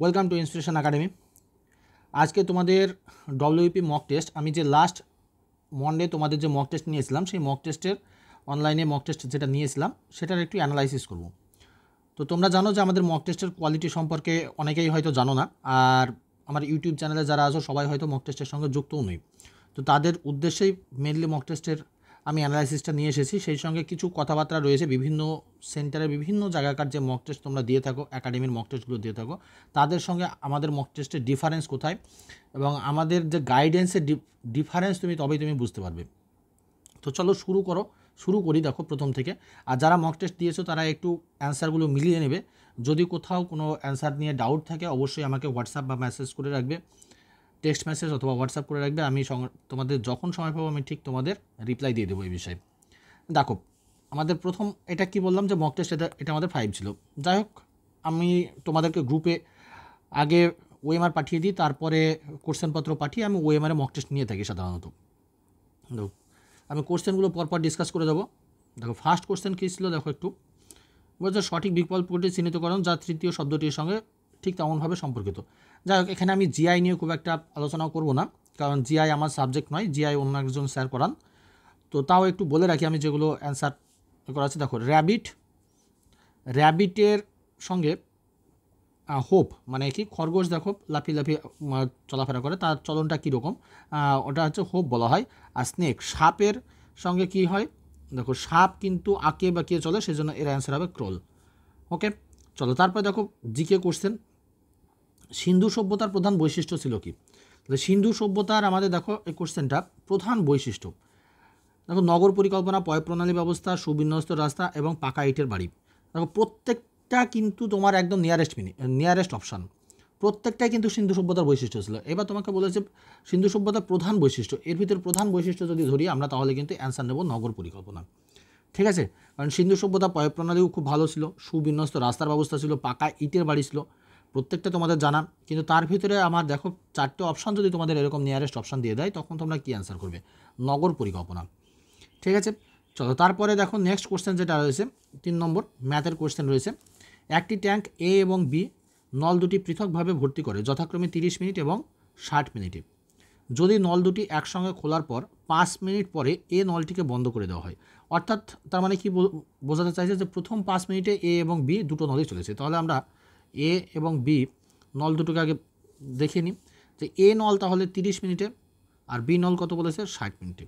Welcome to inspiration academy. আজকে তোমাদের WP mock test, আমি যে লাস্ট মন্ডে তোমাদের যে মক টেস্ট নিয়েছিলাম সেই মক টেস্টের অনলাইনে মক টেস্ট যেটা নিয়েছিলাম সেটার একটু অ্যানালাইসিস করব। তো তোমরা জানো যে আমাদের মক টেস্টের কোয়ালিটি সম্পর্কে অনেকেই হয়তো জানো না, আর আমার ইউটিউব চ্যানেলে যারা আছো সবাই হয়তো মক টেস্টের সঙ্গে যুক্তও নই। তো তাদের উদ্দেশ্যেই মেনলি মক টেস্টের আমি অ্যানালাইসিসটা নিয়ে এসেছি। সেই সঙ্গে কিছু কথাবার্তা রয়েছে বিভিন্ন সেন্টারে বিভিন্ন জায়গাকার যে মক টেস্ট তোমরা দিয়ে থাকো, একাডেমির মক টেস্টগুলো দিয়ে থাকো, তাদের সঙ্গে আমাদের মক টেস্টের ডিফারেন্স কোথায় এবং আমাদের যে গাইডেন্সের ডিফারেন্স তবেই তুমি বুঝতে পারবে। তো চলো শুরু করি। দেখো প্রথম থেকে, আর যারা মক টেস্ট দিয়েছো তারা একটু অ্যান্সারগুলো মিলিয়ে নেবে। যদি কোথাও কোনো অ্যান্সার নিয়ে ডাউট থাকে অবশ্যই আমাকে হোয়াটসঅ্যাপ বা মেসেজ করে রাখবে, টেক্সট মেসেজ অথবা হোয়াটসঅ্যাপ করে রাখবে। আমি তোমাদের যখন সময় পাবো আমি ঠিক তোমাদের রিপ্লাই দিয়ে দেবো এই বিষয়ে। দেখো আমাদের প্রথম এটা কি বললাম যে মক টেস্ট এটা আমাদের 5 ছিল। যাই হোক, আমি তোমাদেরকে গ্রুপে আগে ওএমআর পাঠিয়ে দিই, তারপরে কোশ্চেনপত্র পাঠিয়ে আমি ওএমআরে মক টেস্ট নিয়ে থাকি সাধারণত। দেখো আমি কোশ্চেনগুলো পরপর ডিসকাস করে দেবো। দেখো ফার্স্ট কোশ্চেন কী ছিল, দেখো একটু বলছে সঠিক বিকল্পটি চিহ্নিতকরণ যা তৃতীয় শব্দটির সঙ্গে ঠিক তেমনভাবে সম্পর্কিত। যাই হোক, এখানে আমি জিআই নিয়ে খুব একটা আলোচনা করব না, কারণ জিআই আমার সাবজেক্ট নয়, জিআই অন্য একজন স্যার করান। তো তাও একটু বলে রাখি আমি যেগুলো অ্যান্সার করা আছে। দেখো র্যাবিটের সঙ্গে হোপ মানে কি, খরগোশ দেখো লাফিয়ে লাফিয়ে চলাফেরা করে, তার চলনটা কীরকম, ওটা হচ্ছে হোপ বলা হয়। আর স্নেক সাপের সঙ্গে কি হয়, দেখো সাপ কিন্তু আঁকে বাঁকিয়ে চলে, সেই জন্য এর অ্যান্সার হবে ক্রল। ওকে চলো, তারপরে দেখো জিকে কোশ্চেন, সিন্ধু সভ্যতার প্রধান বৈশিষ্ট্য ছিল কি। তাহলে সিন্ধু সভ্যতার আমাদের দেখো এই কোশ্চেনটা প্রধান বৈশিষ্ট্য, দেখো নগর পরিকল্পনা, পয়ঃপ্রণালী ব্যবস্থা, সুবিন্যস্ত রাস্তা এবং পাকা ইটের বাড়ি। দেখো প্রত্যেকটা কিন্তু তোমার একদম নিয়ারেস্ট অপশান, প্রত্যেকটাই কিন্তু সিন্ধু সভ্যতার বৈশিষ্ট্য ছিল। এবার তোমাকে বলেছে সিন্ধু সভ্যতার প্রধান বৈশিষ্ট্য, এর ভিতরে প্রধান বৈশিষ্ট্য যদি ধরি আমরা তাহলে কিন্তু অ্যান্সার নেব নগর পরিকল্পনা। ঠিক আছে, কারণ সিন্ধু সভ্যতা পয়ঃপ্রণালীও খুব ভালো ছিল, সুবিন্যস্ত রাস্তার ব্যবস্থা ছিল, পাকা ইটের বাড়ি ছিল, প্রত্যেকটা তোমাদের জানা। কিন্তু তার ভিতরে আমার দেখো 4টে অপশান যদি তোমাদের এরকম নিয়ারেস্ট অপশান দিয়ে দেয় তখন তোমরা কী অ্যান্সার করবে, নগর পরিকল্পনা। ঠিক আছে চলো, তারপরে দেখো নেক্সট কোশ্চেন যেটা রয়েছে 3 নম্বর ম্যাথের কোশ্চেন রয়েছে। একটি ট্যাঙ্ক এ এবং বি নল দুটি পৃথকভাবে ভর্তি করে যথাক্রমে 30 মিনিট এবং 60 মিনিটে। যদি নল দুটি একসঙ্গে খোলার পর 5 মিনিট পরে এ নলটিকে বন্ধ করে দেওয়া হয়, অর্থাৎ তার মানে কি বোঝাতে চাইছে যে প্রথম 5 মিনিটে এ এবং বি দুটো নলই চলেছে। তাহলে আমরা এ এবং বি নল দুটোকে আগে দেখে নিই যে এ নল তাহলে 30 মিনিটে আর বি নল কত বলেছে 60 মিনিটে।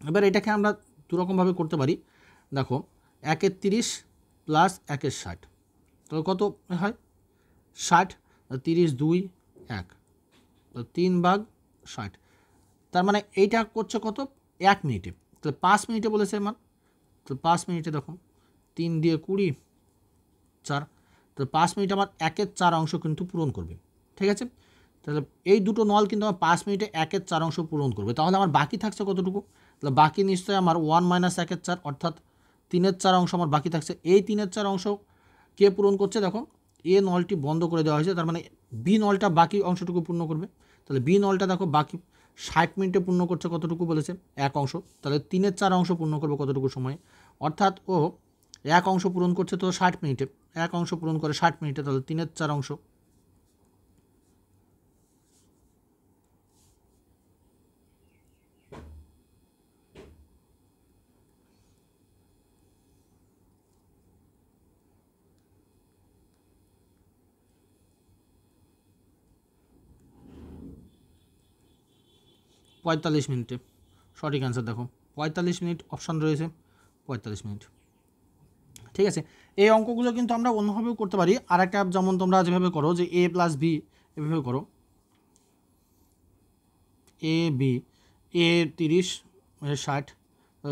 এবার এটাকে আমরা দুরকমভাবে করতে পারি। দেখো 1-এর 30 প্লাস 1-এর 60, তাহলে কত হয় 60, 30 2 1, 3/60। তার মানে এইটা করছে কত 1 মিনিটে, তাহলে 5 মিনিটে বলেছে মান, তো 5 মিনিটে দেখো 3 দিয়ে 20 4, তো 5 মিনিট আমার 1-এর 4 অংশ কিন্তু পূরণ করবে। ঠিক আছে, তাহলে এই দুটো নল কিন্তু আমার 5 মিনিটে 1-এর 4 অংশ পূরণ করবে। তাহলে আমার বাকি থাকছে কতটুকু, তাহলে বাকি নিশ্চয়ই আমার 1 - 1-এর 4, অর্থাৎ 3-এর 4 অংশ আমার বাকি থাকছে। এই 3-এর 4 অংশ কে পূরণ করছে, দেখো এ নলটি বন্ধ করে দেওয়া হয়েছে, তার মানে বি নলটা বাকি অংশটুকু পূর্ণ করবে। তাহলে বি নলটা দেখো বাকি 60 মিনিটে পূর্ণ করছে কতটুকু বলেছে 1 অংশ, তাহলে 3-এর 4 অংশ পূর্ণ করবে কতটুকু সময়ে, অর্থাৎ ও 1 অংশ পূরণ করছে তো 60 মিনিটে, 1 অংশ পূরণ করে 60 মিনিটে, তাহলে 3-এর 4 অংশ। পঁয়তাল্লিশ মিনিটে সঠিক অ্যান্সার। দেখো 45 মিনিট অপশান রয়েছে, 45 মিনিট। ঠিক আছে, এই অঙ্কগুলো কিন্তু আমরা অন্যভাবেও করতে পারি। আর একটা যেমন তোমরা যেভাবে করো যে এ প্লাস বি, এভাবে করো এ বি, এ 30 60,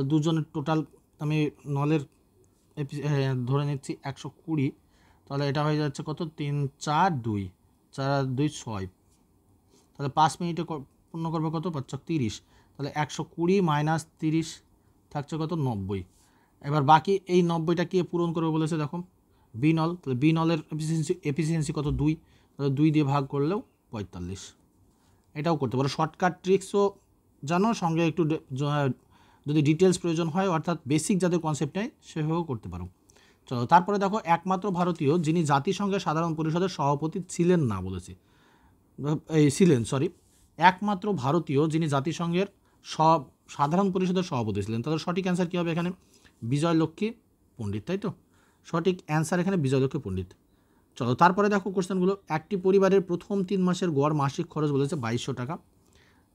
দুজনের টোটাল আমি নলের ধরে নিচ্ছি 120, তাহলে এটা হয়ে যাচ্ছে কত 3 4 2, 4 2 6, তাহলে 5 মিনিটে পূর্ণ করবে কত 30, তাহলে 120 মাইনাস 30 থাকছে কত 90। এবার বাকি এই 90টা কে পূরণ করবে বলেছে, দেখো বি নল, তাহলে বি নলের এফিসিয়েন্সি কত 2, তাহলে 2 দিয়ে ভাগ করলেও 45। এটাও করতে পারো, শর্টকাট ট্রিক্সও জানো, সঙ্গে একটু যদি ডিটেলস প্রয়োজন হয় অর্থাৎ বেসিক যাদের কনসেপ্ট নেয় সেভাবেও করতে পারো। চলো তারপরে দেখো একমাত্র ভারতীয় যিনি জাতিসংঘের সাধারণ পরিষদের সভাপতি ছিলেন না বলেছে, ছিলেন সরি, একমাত্র ভারতীয় যিনি জাতিসংঘের সাধারণ পরিষদের সভাপতি ছিলেন। তাহলে সঠিক অ্যান্সার কী হবে এখানে? বিজয়লক্ষ্মী পণ্ডিত, তাই তো? সঠিক অ্যান্সার এখানে বিজয়লক্ষ্মী পণ্ডিত। চলো তারপরে দেখো কোশ্চেনগুলো। একটি পরিবারের প্রথম 3 মাসের গড় মাসিক খরচ বলেছে 2200 টাকা,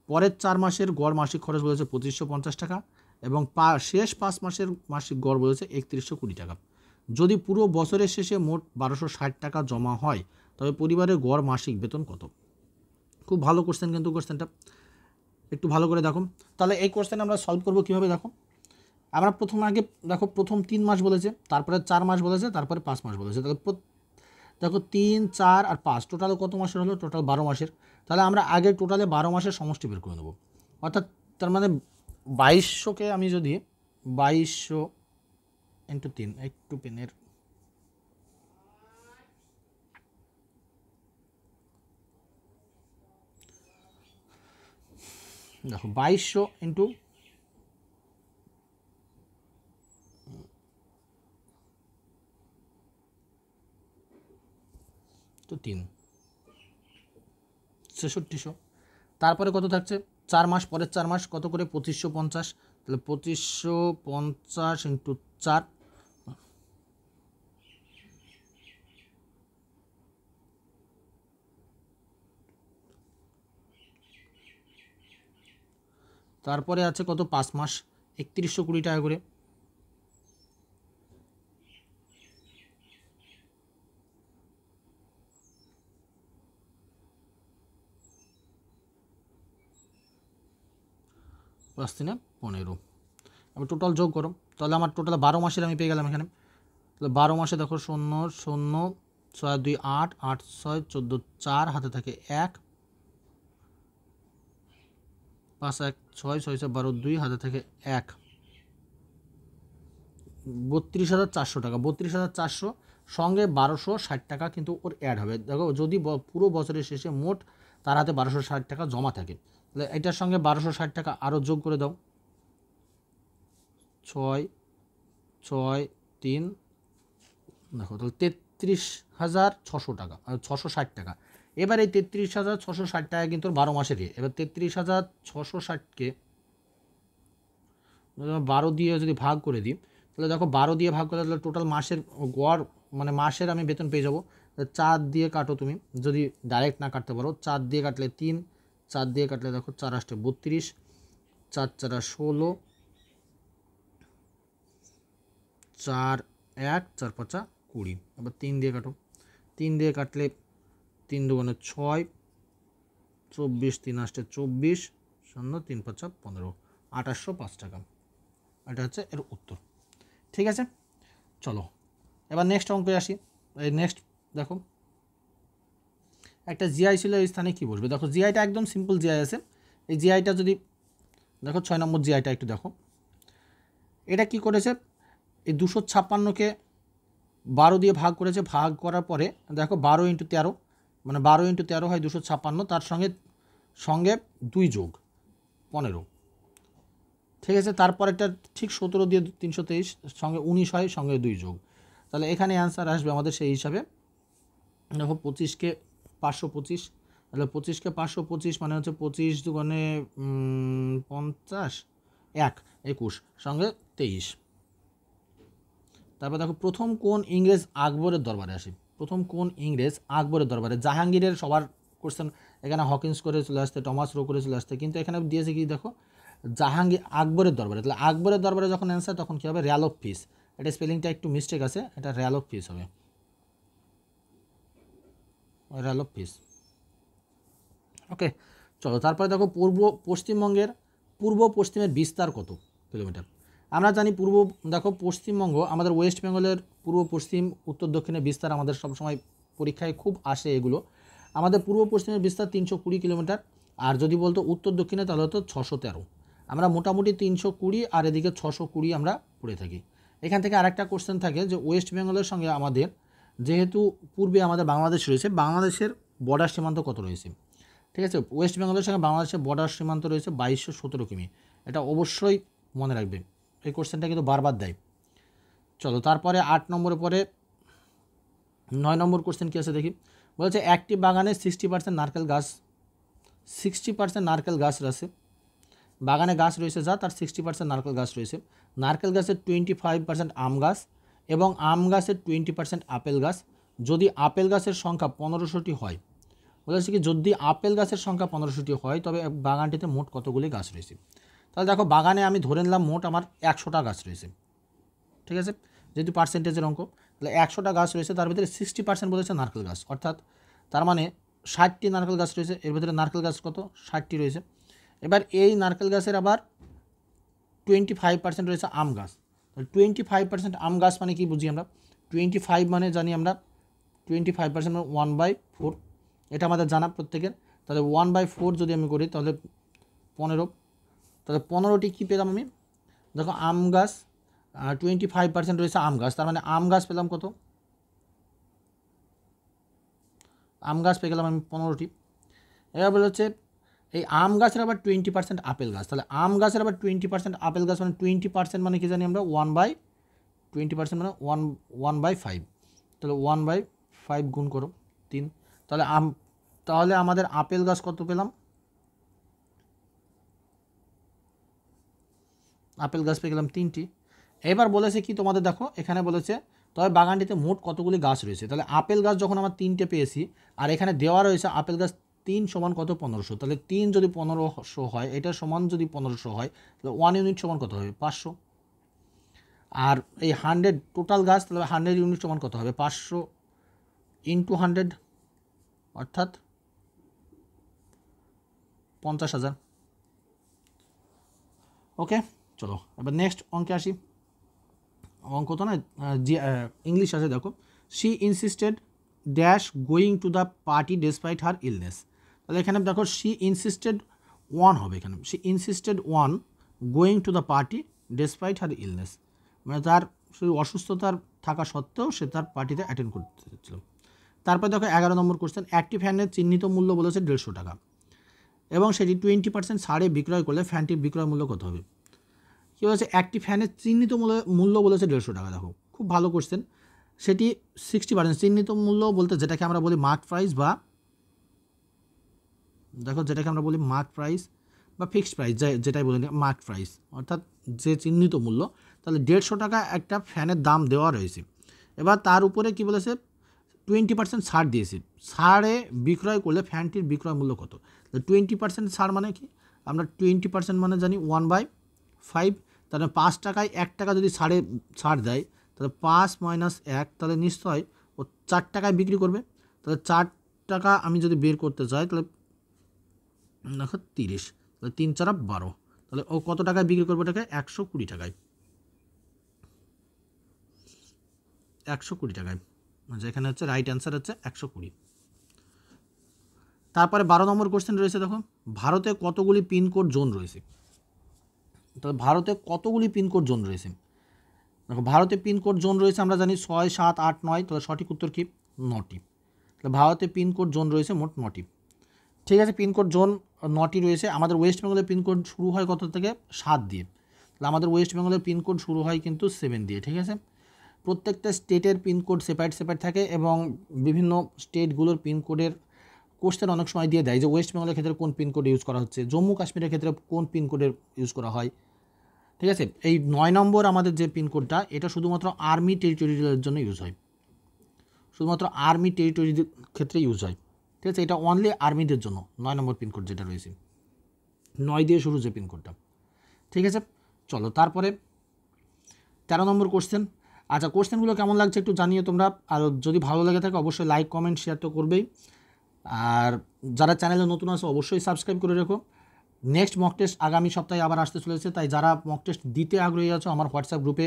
পরের 4 মাসের গড় মাসিক খরচ বলেছে 2550 টাকা এবং শেষ 5 মাসের মাসিক গড় বলেছে 3120 টাকা। যদি পুরো বছরের শেষে মোট 1260 টাকা জমা হয় তবে পরিবারের গড় মাসিক বেতন কত? খুব ভালো কোশ্চেন, কিন্তু কোশ্চেনটা একটু ভালো করে দেখো। তাহলে এই কোশ্চেন আমরা সলভ করবো কীভাবে দেখো। আমরা আগে দেখো প্রথম 3 মাস বলেছে, তারপরে 4 মাস বলেছে, তারপরে 5 মাস বলেছে। তাহলে দেখো 3, 4 আর 5 টোটাল কত মাসের হলো? টোটাল 12 মাসের। তাহলে আমরা আগে টোটালে 12 মাসের সমষ্টি বের করে নেব। অর্থাৎ তার মানে 2200কে আমি যদি 2200 ইন্টু 3, একটু পেনের দেখো 2200 ইন্টু 3 6600। তারপরে কত থাকছে? 4 মাস, পরের 4 মাস কত করে? 2550। তাহলে 2550 ইন্টু 4, তারপরে আছে কত? 5 মাস, 3120 টাকা করে। +3 15। এবার টোটাল যোগ করো, তাহলে আমার টোটাল 12 মাসের আমি পেয়ে গেলাম এখানে। তাহলে 12 মাসে দেখো 0 0 6 2 8 8 6 14 4 হাতে থাকে 1 5 1 6 6 6 12 2 হাতে থাকে 1, 32,400 টাকা। 32,400 সঙ্গে 1260 টাকা কিন্তু ওর অ্যাড হবে। দেখো যদি পুরো বছরের শেষে মোট তার হাতে 1260 টাকা জমা থাকে, তাহলে এটার সঙ্গে 1260 টাকা আরও যোগ করে দাও। 6 6 3 দেখো, তাহলে 33,600 টাকা, 660 টাকা। এবার এই 33,660 টাকা কিন্তু 12 মাসেরই। এবার 33,660কে 12 দিয়ে যদি ভাগ করে দিই, তাহলে দেখো 12 দিয়ে ভাগ করে তাহলে টোটাল মাসের গড় মানে মাসের আমি বেতন পেয়ে যাবো। 4 দিয়ে কাটো তুমি, যদি ডাইরেক্ট না কাটতে পারো 4 দিয়ে কাটলে 3, 4 দিয়ে কাটলে দেখো 4 8 32, 4 4 16, 4 1 4 5 20। আবার 3 দিয়ে কাটো, 3 দিয়ে কাটলে 3 2 6, 24 3 8 24, 0 3 5 15, 2805 টাকা। এটা হচ্ছে এর উত্তর। ঠিক আছে, চলো এবার নেক্সট অঙ্কে আসি। এই নেক্সট দেখো একটা জিআই ছিল, এই স্থানে কী বসবে? দেখো জিআইটা একদম সিম্পল জিআই আছে। এই জিআইটা যদি দেখো 6 নম্বর জিআইটা একটু দেখো, এটা কি করেছে? এই 256কে 12 দিয়ে ভাগ করেছে। ভাগ করার পরে দেখো 12 × 13, মানে 12 × 13 হয় 256, তার সঙ্গে 2 যোগ 15। ঠিক আছে, তারপর একটা ঠিক 17 দিয়ে 323, সঙ্গে 19 হয়, সঙ্গে 2 যোগ। তাহলে এখানে অ্যান্সার আসবে আমাদের সেই হিসাবে। দেখো 25কে 525, তাহলে 25কে 525 মানে হচ্ছে 25 দুগুণে 50, 1 21, সঙ্গে 23। তারপর দেখো প্রথম কোন ইংরেজ আকবরের দরবারে আসে? প্রথম কোন ইংরেজ আকবরের দরবারে? জাহাঙ্গীরের সবার কোশ্চেন এখানে হকিন্স করে চলে আসতে, টমাস রো করে চলে আসতে, কিন্তু এখানে দিয়েছে কি দেখো জাহাঙ্গীর আকবরের দরবারে। তাহলে আকবরের দরবারে যখন অ্যান্সার তখন কী হবে? র্যাল অফ পিস। এটা স্পেলিংটা একটু মিস্টেক আছে, এটা র্যাল অফ পিস হবে, র্যাল অফ পিস। ওকে, চলো তারপরে দেখো পশ্চিমবঙ্গের পূর্ব পশ্চিমের বিস্তার কত কিলোমিটার? আমরা জানি দেখো পশ্চিমবঙ্গ আমাদের ওয়েস্ট বেঙ্গলের পূর্ব পশ্চিম উত্তর দক্ষিণের বিস্তার আমাদের সবসময় পরীক্ষায় খুব আসে এগুলো। আমাদের পূর্ব পশ্চিমের বিস্তার 320 কিলোমিটার, আর যদি বলতো উত্তর দক্ষিণে তাহলে হতো 613। আমরা মোটামুটি 320 আর এদিকে 620 আমরা পড়ে থাকি। এখান থেকে আরেকটা কোশ্চেন থাকে যে ওয়েস্ট বেঙ্গলের সঙ্গে আমাদের যেহেতু পূর্বে আমাদের বাংলাদেশ রয়েছে, বাংলাদেশের বর্ডার সীমান্ত কত রয়েছে? ঠিক আছে, ওয়েস্ট বেঙ্গলের সঙ্গে বাংলাদেশের বর্ডার সীমান্ত রয়েছে 2217 কিমি। এটা অবশ্যই মনে রাখবে, এই কোশ্চেনটা কিন্তু বারবার দেয়। চলো তারপরে 8 নম্বরের পরে 9 নম্বর কোশ্চেন কী আছে দেখি। বলেছে একটি বাগানে 60% নারকেল গাছ, 60% নারকেল গাছ রয়েছে। বাগানে গাছ রয়েছে যা, তার 60% নারকেল গাছ রয়েছে। নারকেল গাছের 25% আম গাছ এবং আম গাছের 20% আপেল গাছ। যদি আপেল গাছের সংখ্যা 1500টি হয়, বলেছে কি যদি আপেল গাছের সংখ্যা 1500টি হয় তবে বাগানটিতে মোট কতগুলি গাছ রয়েছে। তাহলে দেখো বাগানে আমি ধরে নিলাম মোট আমার 100টা গাছ রয়েছে, ঠিক আছে, যেহেতু পার্সেন্টেজের অঙ্ক, তাহলে 100টা গাছ রয়েছে, তার ভিতরে 60% বলেছে নারকেল গাছ, অর্থাৎ তার মানে 60টি নারকেল গাছ রয়েছে। এর ভিতরে নারকেল গাছ কত? 60টি রয়েছে। এবার এই নারকেল গাছের আবার 25% রয়েছে আম গাছ। 25% আম গাছ মানে কি বুঝি আমরা? 25 মানে জানি আমরা 25% মানে 1/4, এটা আমাদের জানা প্রত্যেকের। তাহলে 1/4 যদি আমি করি তাহলে 15, তাহলে 15টি কী পেলাম আমি? দেখো আম গাছ 25% রয়েছে আম গাছ, তার মানে আম গাছ পেলাম কত? আম গাছ পেয়ে গেলাম আমি 15টি। এবার বলে হচ্ছে এই আম গাছের আবার 20% আপেল গাছ, তাহলে আম গাছের আবার 20% আপেল গাছ মানে 20% মানে কি জানি আমরা 1/20% মানে 1/5, তাহলে 1/5 গুণ করো 3, তাহলে আমাদের আপেল গাছ কত পেলাম? আপেল গাছ পেয়ে গেলাম 3টি। এবার বলেছে কি তোমাদের দেখো এখানে বলেছে তবে বাগানটিতে মোট কতগুলি গাছ রয়েছে। তাহলে আপেল গাছ যখন আমরা 3টে পেয়েছি আর এখানে দেওয়া রয়েছে আপেল গাছ 3 সমান কত? 1500। তাহলে 3 যদি 1500 হয়, এটা সমান যদি 1500 হয় তাহলে 1 ইউনিট সমান কত হবে? 500। আর এই 100 টোটাল গাছ, তাহলে 100 ইউনিট সমান কত হবে? 500 ইন্টু 100 অর্থাৎ 50,000। ওকে, চলো এবার নেক্সট অঙ্কে আসি। অঙ্ক তো না, যে ইংলিশ আছে দেখো। She insisted dash going to the party despite her illness. তাহলে এখানে দেখো শি ইনসিস্টেড ওয়ান হবে, এখানে she insisted one going to the party despite her illness, মানে তার শুধু অসুস্থতার থাকা সত্ত্বেও সে তার পার্টিতে অ্যাটেন্ড করতে চাচ্ছিল। তারপর দেখো 11 নম্বর কোশ্চেন। একটি ফ্যানের চিহ্নিত মূল্য বলেছে 150 টাকা এবং সেটি 20% ছাড়ে বিক্রয় করলে ফ্যানটির বিক্রয় মূল্য কত হবে? কী বলেছে? একটি ফ্যানের চিহ্নিত মূল্য বলেছে 150 টাকা। দেখো খুব ভালো কোশ্চেন। সেটি 60% চিহ্নিত মূল্য বলতে যেটাকে আমরা বলি মার্ক প্রাইস, বা দেখো যেটাকে আমরা বলি মার্ক প্রাইস বা ফিক্সড প্রাইস, যেটাই বলি মার্ক প্রাইস, অর্থাৎ যে চিহ্নিত মূল্য। তাহলে 150 টাকা একটা ফ্যানের দাম দেওয়া রয়েছে। এবার তার উপরে কি বলেছে? 20% ছাড় দিয়েছে। ছাড়ে বিক্রয় করলে ফ্যানটির বিক্রয় মূল্য কত? 20% ছাড় মানে কি? আমরা 20% মানে জানি 1/5, তাহলে 5 টাকায় 1 টাকা যদি ছাড় দেয় তাহলে 5 মাইনাস 1, তাহলে নিশ্চয় ও 4 টাকায় বিক্রি করবে। তাহলে 4 টাকা আমি যদি বের করতে চাই তাহলে দেখো 30, তাহলে 3 4 12, তাহলে ও কত টাকায় বিক্রি করবে? এটাকে 120 টাকায়, 120 টাকায়, যেখানে হচ্ছে রাইট অ্যান্সার হচ্ছে 120। তারপরে 12 নম্বর কোশ্চেন রয়েছে দেখো, ভারতে কতগুলি পিনকোড জোন রয়েছে? তাহলে ভারতে কতগুলি পিনকোড জোন রয়েছে? দেখো ভারতে পিনকোড জোন রয়েছে আমরা জানি 6 7 8 9, তাহলে সঠিক উত্তর কি? 9টি। তাহলে ভারতে পিনকোড জোন রয়েছে মোট 9টি। ঠিক আছে, পিনকোড জোন 9টি রয়েছে। আমাদের ওয়েস্ট বেঙ্গলের পিনকোড শুরু হয় কত থেকে? 7 দিয়ে। তাহলে আমাদের ওয়েস্ট বেঙ্গলের পিনকোড শুরু হয় কিন্তু 7 দিয়ে। ঠিক আছে, প্রত্যেকটা স্টেটের পিনকোড সেপারেট থাকে এবং বিভিন্ন স্টেটগুলোর পিনকোডের কোশ্চেন অনেক সময় দিয়ে দেয় যে ওয়েস্ট বেঙ্গলের ক্ষেত্রে কোন পিনকোড ইউজ করা হচ্ছে, জম্মু কাশ্মীরের ক্ষেত্রে কোন পিনকোডের ইউজ করা হয়। ঠিক আছে, এই 9 নম্বর আমাদের যে পিনকোডটা, এটা শুধুমাত্র আর্মি টেরিটরির জন্য ইউজ হয়, শুধুমাত্র আর্মি টেরিটরির ক্ষেত্রে ইউজ হয়। ঠিক আছে, এটা অনলি আর্মিদের জন্য 9 নম্বর পিনকোড যেটা রয়েছে, 9 দিয়ে শুরু যে পিনকোডটা। ঠিক আছে, চলো তারপরে 13 নম্বর কোশ্চেন। আচ্ছা, কোশ্চেনগুলো কেমন লাগছে একটু জানিয়ে তোমরা, আর যদি ভালো লেগে থাকে অবশ্যই লাইক কমেন্ট শেয়ার তো করবেই, আর যারা চ্যানেলে নতুন আছে অবশ্যই সাবস্ক্রাইব করে রেখো। নেক্সট মক টেস্ট আগামী সপ্তাহে আবার আসতে চলেছে, তাই যারা মক টেস্ট দিতে আগ্রহী আছো আমার হোয়াটসঅ্যাপ গ্রুপে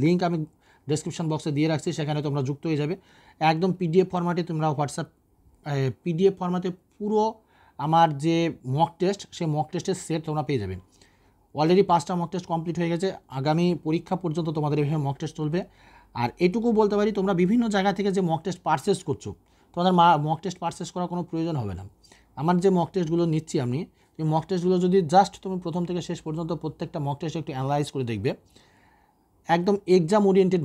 লিঙ্ক আমি ডেসক্রিপশন বক্সে দিয়ে রাখছি, সেখানে তোমরা যুক্ত হয়ে যাবে। একদম পিডিএফ ফরম্যাটে তোমরা পিডিএফ ফরম্যাটে পুরো আমার যে মক টেস্ট, সেই মক টেস্টের সেট তোমরা পেয়ে যাবে। অলরেডি 5টা মক টেস্ট কমপ্লিট হয়ে গেছে, আগামী পরীক্ষা পর্যন্ত তোমাদের এইভাবে মক টেস্ট চলবে। আর এটুকু বলতে পারি, তোমরা বিভিন্ন জায়গা থেকে যে মক টেস্ট পারচেস করছো, তোমাদের মক টেস্ট পারচেস করার কোনো প্রয়োজন হবে না। আমার যে মক টেস্টগুলো নিচ্ছি আমি, এই মক টেস্টগুলো যদি জাস্ট তুমি প্রথম থেকে শেষ পর্যন্ত প্রত্যেকটা মক টেস্ট একটু অ্যানালাইজ করে দেখবে, একদম এক্সাম ওরিয়েন্টেড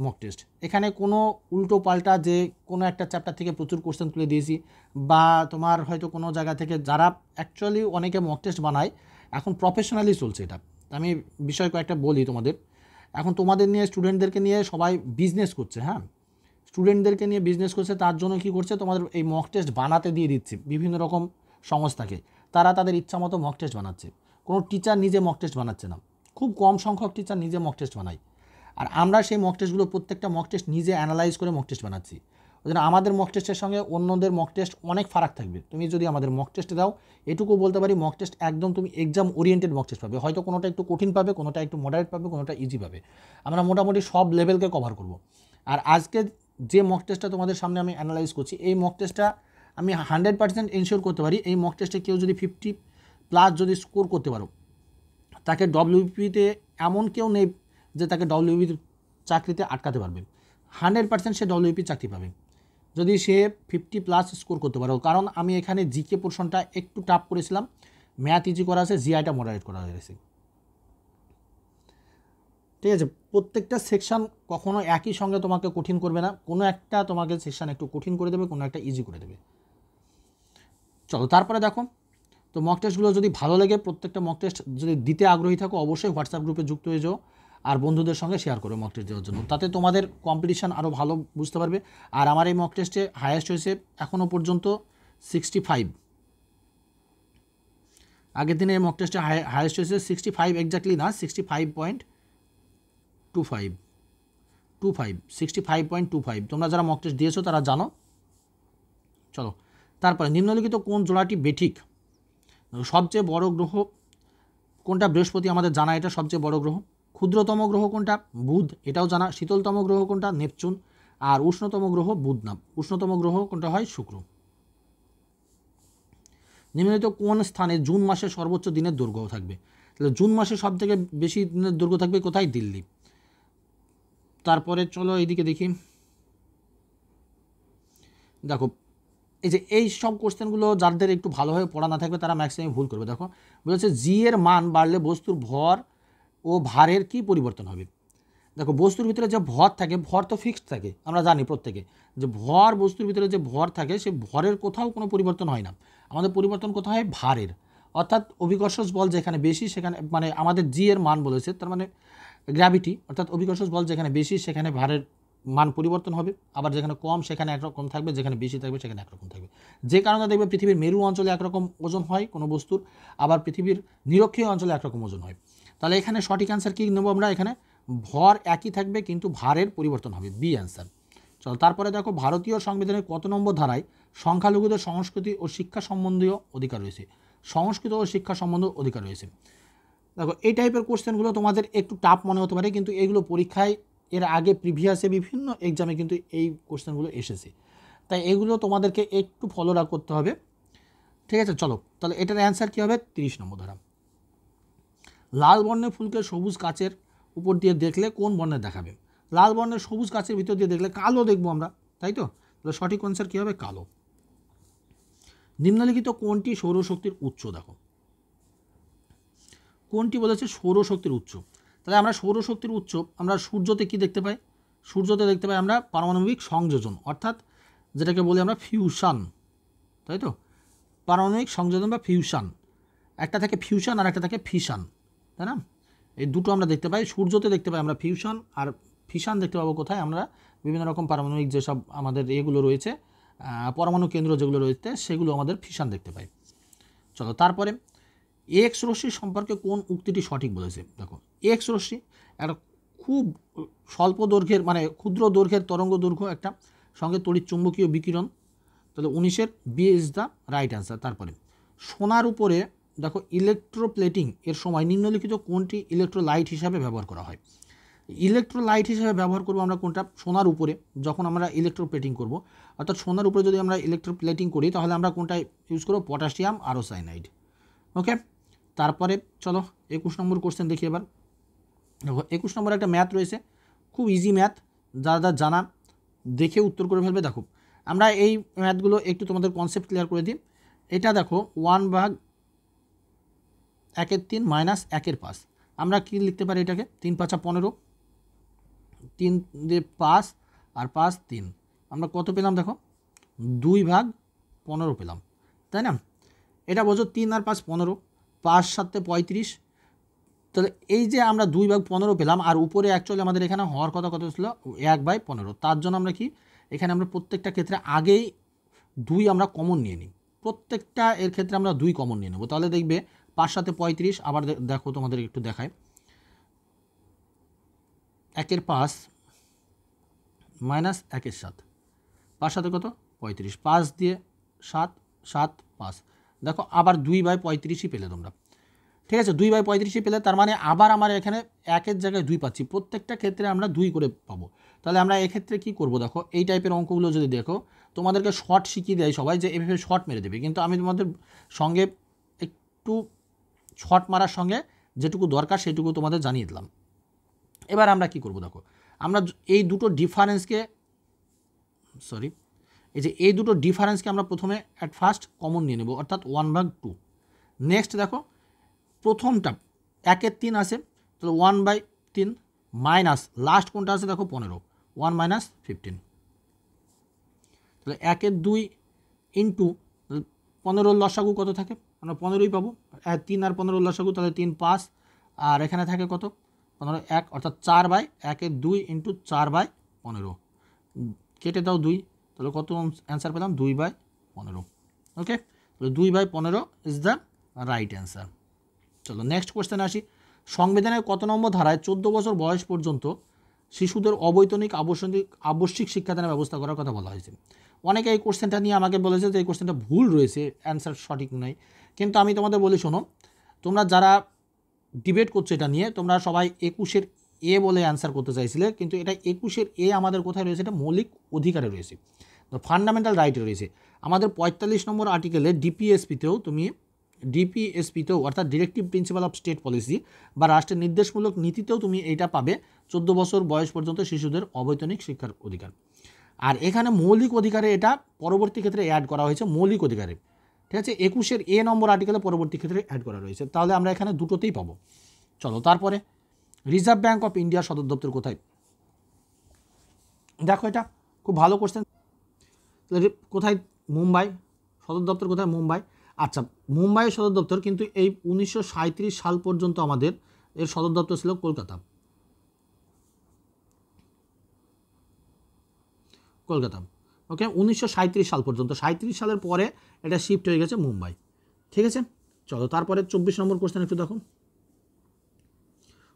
মক টেস্ট। এখানে কোনো উল্টো পাল্টা যে কোনো একটা চ্যাপ্টার থেকে প্রচুর কোশ্চেন তুলে দিয়েছি, বা তোমার হয়তো কোনো জায়গা থেকে যারা অ্যাকচুয়ালি অনেকে মক টেস্ট বানায় এখন প্রফেশনালি চলছে এটা। আমি বিষয় কয়েকটা বলি তোমাদের। এখন তোমাদের নিয়ে স্টুডেন্টদেরকে নিয়ে সবাই বিজনেস করছে, হ্যাঁ, স্টুডেন্টদেরকে নিয়ে বিজনেস করছে। তার জন্য কী করছে, তোমাদের এই মক টেস্ট বানাতে দিয়ে দিচ্ছে বিভিন্ন রকম সংস্থাকে। তারা তাদের ইচ্ছা মতো মক টেস্ট বানাচ্ছে। কোনো টিচার নিজে মক টেস্ট বানাচ্ছে না, খুব কম সংখ্যক টিচার নিজে মক টেস্ট বানায়। আর আমরা সেই মক টেস্টগুলো প্রত্যেকটা মক টেস্ট নিজে অ্যানালাইজ করে মক টেস্ট বানাচ্ছি। ওই জন্য আমাদের মক টেস্টের সঙ্গে অন্যদের মক টেস্ট অনেক ফারাক থাকবে। তুমি যদি আমাদের মক টেস্টে দাও, এটুকু বলতে পারি মক টেস্ট একদম তুমি এক্সাম ওরিয়েন্টেড মক টেস্ট পাবে। হয়তো কোনোটা একটু কঠিন পাবে, কোনোটা একটু মডারেট পাবে, কোনোটা ইজি পাবে। আমরা মোটামুটি সব লেভেলকে কভার করব। আর আজকে যে মক টেস্টটা তোমাদের সামনে আমি অ্যানালাইজ করছি, এই মক টেস্টটা আমি 100% এনশিওর করতে পারি এই মক টেস্টে কেউ যদি 50+ যদি স্কোর করতে পারো, তাকে ডব্লিউপিতে এমন কেউ নেই যে তাকে ডব্লিউপি চাকরিতে আটকাতে পারবে। 100% সে ডব্লিউপি চাকরি পাবে যদি সে 50+ স্কোর করতে পারো। কারণ আমি এখানে জিকে পোর্শনটা একটু টাফ করেছিলাম, ম্যাথ ইজি করা আছে, জিআইটা মডারেট করা হয়েছে। ঠিক আছে, প্রত্যেকটা সেকশন কখনো একই সঙ্গে তোমাকে কঠিন করবে না, কোনো একটা তোমাকে সেকশন একটু কঠিন করে দেবে, কোনো একটা ইজি করে দেবে। চলো তারপরে দেখো, তো মক টেস্টগুলো যদি ভালো লাগে, প্রত্যেকটা মক টেস্ট যদি দিতে আগ্রহী থাকো, অবশ্যই হোয়াটসঅ্যাপ গ্রুপে যুক্ত হয়ে যাও আর বন্ধুদের সঙ্গে শেয়ার করো মক টেস্ট দেওয়ার জন্য। তাতে তোমাদের কম্পিটিশান আরও ভালো বুঝতে পারবে। আর আমার এই মক টেস্টে হায়েস্ট হয়েছে এখনও পর্যন্ত 65। আগের দিনে এই মক টেস্টে হায়েস্ট হয়েছে 65, এক্স্যাক্টলি না, 65.25, 65.25। তোমরা যারা মক টেস্ট দিয়েছো তারা জানো। চলো তারপরে, নিম্নলিখিত কোন জোড়াটি বেঠিক? সবচেয়ে বড় গ্রহ কোনটা? বৃহস্পতি, আমাদের জানা এটা সবচেয়ে বড় গ্রহ। ক্ষুদ্রতম গ্রহ কোনটা? বুধ, এটাও জানা। শীতলতম গ্রহ কোনটা? নেপচুন। আর উষ্ণতম গ্রহ বুধ না, উষ্ণতম গ্রহ কোনটা হয়? শুক্র। নিম্নলিখিত কোন স্থানে জুন মাসে সর্বোচ্চ দিনের দৈর্ঘ্য থাকবে? তাহলে জুন মাসে সব থেকে বেশি দিনের দৈর্ঘ্য থাকবে কোথায়? দিল্লি। তারপরে চলো এইদিকে দেখি, দেখো এই যে এই সব কোশ্চেনগুলো যাদের একটু ভালোভাবে পড়া না থাকবে তারা ম্যাক্সিমাম ভুল করবে। দেখো বলেছে জি এর মান বাড়লে বস্তুর ভর ও ভারের কি পরিবর্তন হবে? দেখো বস্তুর ভিতরে যে ভর থাকে, ভর তো ফিক্সড থাকে, আমরা জানি প্রত্যেকে যে ভর, বস্তুর ভিতরে যে ভর থাকে সে ভরের কোথাও কোনো পরিবর্তন হয় না। আমাদের পরিবর্তন কোথায় হয়? ভারের। অর্থাৎ অভিকর্ষজ বল যেখানে বেশি সেখানে, মানে আমাদের জি এর মান বলেছে, তার মানে গ্র্যাভিটি, অর্থাৎ অভিকর্ষজ বল যেখানে বেশি সেখানে ভারের মান পরিবর্তন হবে। আবার যেখানে কম সেখানে একরকম থাকবে, যেখানে বেশি থাকবে সেখানে একরকম থাকবে। যে কারণে দেখবে পৃথিবীর মেরু অঞ্চলে একরকম ওজন হয় কোনো বস্তুর, আবার পৃথিবীর নিরক্ষীয় অঞ্চলে একরকম ওজন হয়। তাহলে এখানে সঠিক অ্যান্সার কী নেব আমরা? এখানে ভর একই থাকবে কিন্তু ভারের পরিবর্তন হবে, বি অ্যান্সার। চলো তারপরে দেখো, ভারতীয় সংবিধানের কত নম্বর ধারায় সংখ্যালঘুদের সংস্কৃতি ও শিক্ষা সম্বন্ধীয় অধিকার রয়েছে? সংস্কৃত ও শিক্ষা সম্বন্ধীয় অধিকার রয়েছে। দেখো এই টাইপের কোশ্চেনগুলো তোমাদের একটু টাফ মনে হতে পারে, কিন্তু এগুলো পরীক্ষায় এর আগে প্রিভিয়াসে বিভিন্ন এক্সামে কিন্তু এই কোশ্চেনগুলো এসেছে, তাই এগুলো তোমাদেরকে একটু ফলো আপ করতে হবে। ঠিক আছে, চলো তাহলে এটার অ্যান্সার কী হবে? 30 নম্বর ধারা। লাল বর্ণের ফুলকে সবুজ কাচের উপর দিয়ে দেখলে কোন বর্ণের দেখাবে? লাল বর্ণের সবুজ কাচের ভিতর দিয়ে দেখলে কালো দেখবো আমরা, তাই তো? তাহলে সঠিক অ্যান্সার কী হবে? কালো। নিম্নলিখিত কোনটি সৌরশক্তির উৎস? দেখো কোনটি বলেছে সৌরশক্তির উৎস। তাহলে আমরা সৌরশক্তির উৎস আমরা সূর্যতে কি দেখতে পাই? সূর্যতে দেখতে পাই আমরা পারমাণবিক সংযোজন, অর্থাৎ যেটাকে বলি আমরা ফিউশন, তাই তো? পারমাণবিক সংযোজন বা ফিউশন, একটা থাকে ফিউশন আর একটা থাকে ফিশন, তাই না? এই দুটো আমরা দেখতে পাই। সূর্যতে দেখতে পাই আমরা ফিউশন, আর ফিশন দেখতে পাবো কোথায়? আমরা বিভিন্ন রকম পারমাণবিক যেসব আমাদের এগুলো রয়েছে, পরমাণু কেন্দ্র যেগুলো রয়েছে সেগুলো আমাদের ফিশন দেখতে পাই। চলো তারপরে, এক্স রশ্মি সম্পর্কে কোন উক্তিটি সঠিক বলেছে? দেখো এক্স রশ্মি একটা খুব স্বল্প দৈর্ঘ্যের, মানে ক্ষুদ্র দৈর্ঘ্যের তরঙ্গ দৈর্ঘ্য একটা, সঙ্গে তড়িৎ চুম্বকীয় বিকিরণ। তাহলে 19-এর B is the right answer. তারপরে সোনার উপরে দেখো ইলেকট্রোপ্লেটিং এর সময় নিম্নলিখিত কোনটি ইলেকট্রোলাইট হিসাবে ব্যবহার করা হয়? ইলেকট্রোলাইট হিসাবে ব্যবহার করবো আমরা কোনটা? সোনার উপরে যখন আমরা ইলেকট্রোপ্লেটিং করব, অর্থাৎ সোনার উপরে যদি আমরা ইলেকট্রোপ্লেটিং করি তাহলে আমরা কোনটা ইউজ করবো? পটাশিয়াম আরোসাইনাইড। ওকে, তারপরে চলো 21 নম্বর কোশ্চেন দেখি এবার। দেখো 21 নম্বর একটা ম্যাথ রয়েছে, খুব ইজি ম্যাথ, যারা জানা দেখে উত্তর করে ফেলবে। দেখো আমরা এই ম্যাথগুলো একটু তোমাদের কনসেপ্ট ক্লিয়ার করে দিই। এটা দেখো 1/1/3 - 1/5, আমরা কি লিখতে পারি এটাকে? 3 × 5 = 15, 3 দিয়ে 5 আর 5 3, আমরা কত পেলাম দেখো 2/15 পেলাম, তাই না? এটা বোঝো 3 আর 5 15, 5 7 35। তাহলে এই যে আমরা 2/15 পেলাম, আর উপরে অ্যাকচুয়ালি আমাদের এখানে হওয়ার কথা কত ছিল 1/15। তার জন্য আমরা কি এখানে আমরা প্রত্যেকটা ক্ষেত্রে আগেই 2 আমরা কমন নিয়ে নিই, প্রত্যেকটা এর ক্ষেত্রে আমরা 2 কমন নিয়ে নেব। তাহলে দেখবে 5 7 35, আবার দেখো তোমাদের একটু দেখায়, 1/5 মাইনাস 1/7, 5 7 কত 35, 5 দিয়ে 7 7 5, দেখো আবার 2/35ই পেলে তোমরা, ঠিক আছে? 2/35ই পেলে, তার মানে আবার আমার এখানে 1-এর জায়গায় 2 পাচ্ছি, প্রত্যেকটা ক্ষেত্রে আমরা 2 করে পাবো। তাহলে আমরা এক্ষেত্রে কী করবো দেখো, এই টাইপের অঙ্কগুলো যদি দেখো তোমাদেরকে শর্ট শিখিয়ে দেয় সবাই যে এভাবে শর্ট মেরে দেবে, কিন্তু আমি তোমাদের সঙ্গে একটু শর্ট মারার সঙ্গে যেটুকু দরকার সেটুকু তোমাদের জানিয়ে দিলাম। এবার আমরা কি করব দেখো, আমরা এই দুটো ডিফারেন্সকে আমরা প্রথমে অ্যাট ফার্স্ট কমন নিয়ে নেব, অর্থাৎ 1/2। নেক্সট দেখো প্রথমটা 1-এর 3 আছে, তাহলে 1/3 মাইনাস লাস্ট কোনটা আছে দেখো 15, 1 মাইনাস 15, তাহলে 1-এর 2 ইন্টু 15 লসাগু কত থাকে, আমরা 15ই পাবো, 3 আর 15 লসাগু, তাহলে 3 5, আর এখানে থাকে কত 15 1, অর্থাৎ 4/1-এর 2 ইন্টু 4/15, কেটে দাও 2, তাহলে কত অ্যান্সার পেলাম 2/15। ওকে, তাহলে 2/15 ইজ দ্য রাইট অ্যান্সার। চলো নেক্সট কোয়েশ্চেনে আসি। সংবিধানের কত নম্বর ধারায় 14 বছর বয়স পর্যন্ত শিশুদের অবৈতনিক আবশ্যিক শিক্ষাদানের ব্যবস্থা করার কথা বলা হয়েছে? অনেকে এই কোশ্চেনটা নিয়ে আমাকে বলেছে যে এই কোশ্চেনটা ভুল রয়েছে, অ্যান্সার সঠিক নয়, কিন্তু আমি তোমাদের বলি শোনো, তোমরা যারা ডিবেট করছো এটা নিয়ে, তোমরা সবাই 21-এর এ বলে অ্যান্সার করতে চাইছিলে, কিন্তু এটা 21-এর এ আমাদের কোথায় রয়েছে, এটা মৌলিক অধিকারে রয়েছে, ফান্ডামেন্টাল রাইটে রয়েছে। আমাদের 45 নম্বর আর্টিকেলে ডিপিএসপিতেও অর্থাৎ directive principal of state policy বা রাষ্ট্রের নির্দেশমূলক নীতিতেও তুমি এইটা পাবে, 14 বছর বয়স পর্যন্ত শিশুদের অবৈতনিক শিক্ষার অধিকার। আর এখানে মৌলিক অধিকারে এটা পরবর্তী ক্ষেত্রে অ্যাড করা হয়েছে মৌলিক অধিকারে, ঠিক আছে? 21-এর এ নম্বর আর্টিকেলে পরবর্তী ক্ষেত্রে অ্যাড করা রয়েছে, তাহলে আমরা এখানে দুটোতেই পাবো। চলো তারপরে, রিজার্ভ ব্যাঙ্ক অফ ইন্ডিয়ার সদর দপ্তর কোথায়? দেখো এটা খুব ভালো কোশ্চেন। কোথায়? মুম্বাই। সদর দপ্তর কোথায়? মুম্বাই। আচ্ছা, মুম্বাইয়ের সদর দপ্তর, কিন্তু এই 1937 সাল পর্যন্ত আমাদের এর সদর দপ্তর ছিল কলকাতা। ওকে, 1937 সাল পর্যন্ত, 37 সালের পরে এটা শিফট হয়ে গেছে মুম্বাই, ঠিক আছে? চলো তারপরে 24 নম্বর কোশ্চেন একটু দেখো।